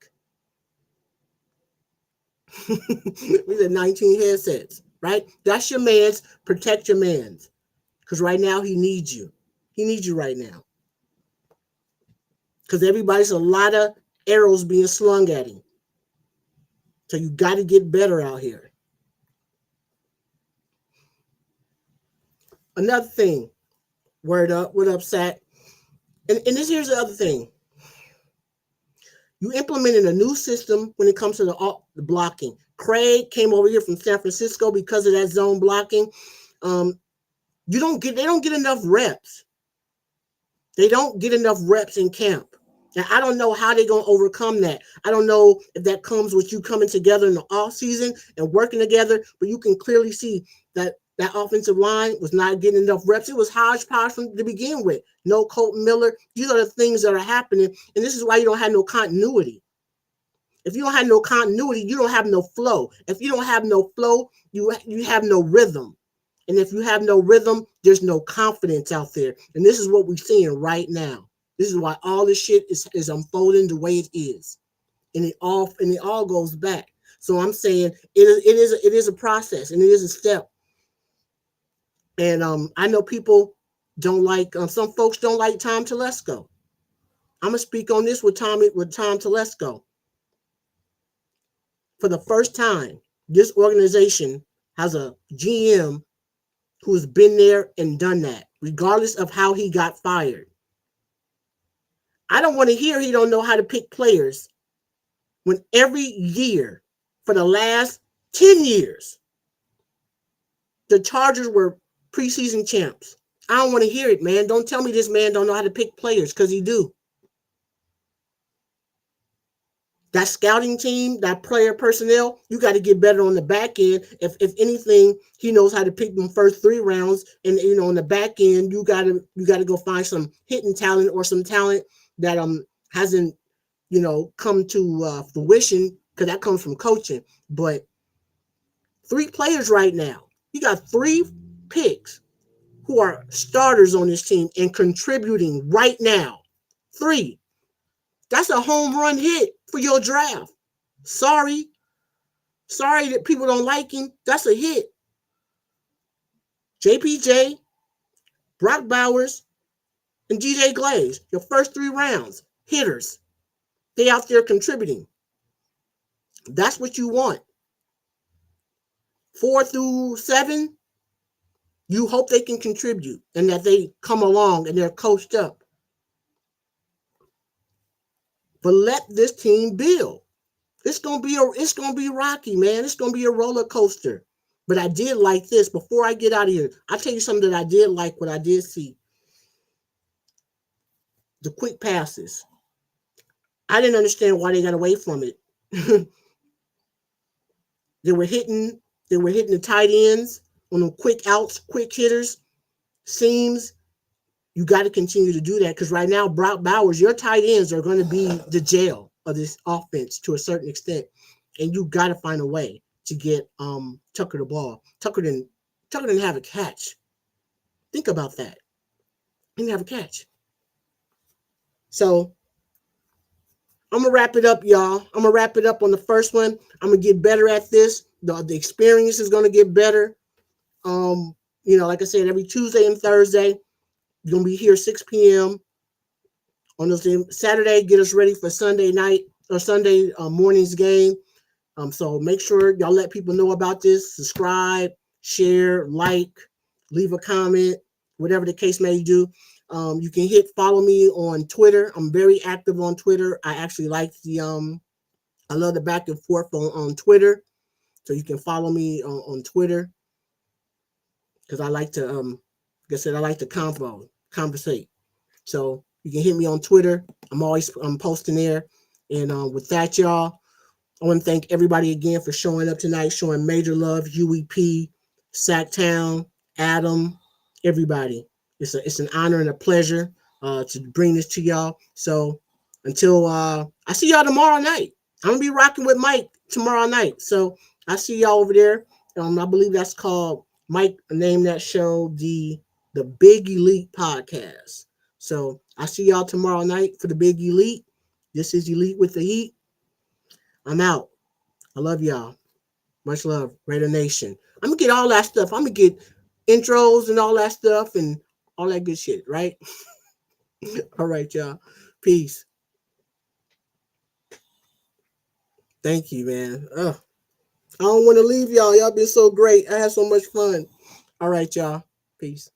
Speaker 1: We said 19 headsets, right? That's your man's. Protect your man's. Because right now he needs you. He needs you right now. Because everybody's a lot of arrows being slung at him. So you got to get better out here. Another thing, word up, what up, Sack? And here's the other thing. You implemented a new system when it comes to the blocking. Craig came over here from San Francisco because of that zone blocking. They don't get enough reps. They don't get enough reps in camp. Now, I don't know how they're going to overcome that. I don't know if that comes with you coming together in the off season and working together, but you can clearly see that that offensive line was not getting enough reps. It was hodgepodge from to begin with. No Colton Miller. These are the things that are happening, and this is why you don't have no continuity. If you don't have no continuity, you don't have no flow. If you don't have no flow, you have no rhythm. And if you have no rhythm, there's no confidence out there. And this is what we're seeing right now. This is why all this shit is unfolding the way it is. And it all goes back. So I'm saying it is a process and it is a step. And I know people don't like some folks don't like Tom Telesco. I'm gonna speak on this with Tom Telesco. For the first time, this organization has a GM who's been there and done that, regardless of how he got fired. I don't want to hear he don't know how to pick players when every year for the last 10 years, the Chargers were preseason champs. I don't want to hear it, man. Don't tell me this man don't know how to pick players, because he do. That scouting team, that player personnel, you got to get better on the back end. If anything, he knows how to pick them first 3 rounds, and on the back end, you got to go find some hitting talent or some talent that hasn't come to fruition, because that comes from coaching. But 3 players right now, you got 3 picks who are starters on this team and contributing right now. 3. That's a home run hit for your draft. Sorry that people don't like him. That's a hit. JPJ, Brock Bowers, and DJ Glaze, your first 3 rounds, hitters. They out there contributing. That's what you want. 4 through 7, you hope they can contribute and that they come along and they're coached up. But let this team build. It's gonna be rocky, man. It's gonna be a roller coaster. But I did like this. Before I get out of here, I'll tell you something that I did like, what I did see. The quick passes. I didn't understand why they got away from it. They were hitting the tight ends on them quick outs, quick hitters, seams. You got to continue to do that, because right now, Brock Bowers, your tight ends are going to be the jail of this offense to a certain extent, and you got to find a way to get Tucker the ball. Tucker didn't have a catch. Think about that. He didn't have a catch. So I'm gonna wrap it up, y'all. I'm gonna wrap it up on the first one. I'm gonna get better at this. The experience is gonna get better. Like I said, every Tuesday and Thursday. You're going to be here 6 p.m. on this Saturday. Get us ready for Sunday night or Sunday morning's game. So make sure y'all let people know about this. Subscribe, share, like, leave a comment, whatever the case may do. You can follow me on Twitter. I'm very active on Twitter. I actually like I love the back and forth on Twitter. So you can follow me on Twitter, because I like to, like I said, I like to conversate. So you can hit me on Twitter. I'm posting there. And with that, y'all, I want to thank everybody again for showing up tonight, showing major love, UEP, Sacktown, Adam, everybody. It's an honor and a pleasure to bring this to y'all. So until I see y'all tomorrow night. I'm going to be rocking with Mike tomorrow night. So I see y'all over there. I believe that's called, Mike named that show the the Big Elite Podcast. So I'll see y'all tomorrow night for the Big Elite. This is Elite with the Heat. I'm out. I love y'all. Much love, Raider Nation. I'm gonna get all that stuff. I'm gonna get intros and all that stuff and all that good shit, right? All right, y'all. Peace. Thank you, man. I don't want to leave y'all. Y'all been so great. I had so much fun. All right, y'all. Peace.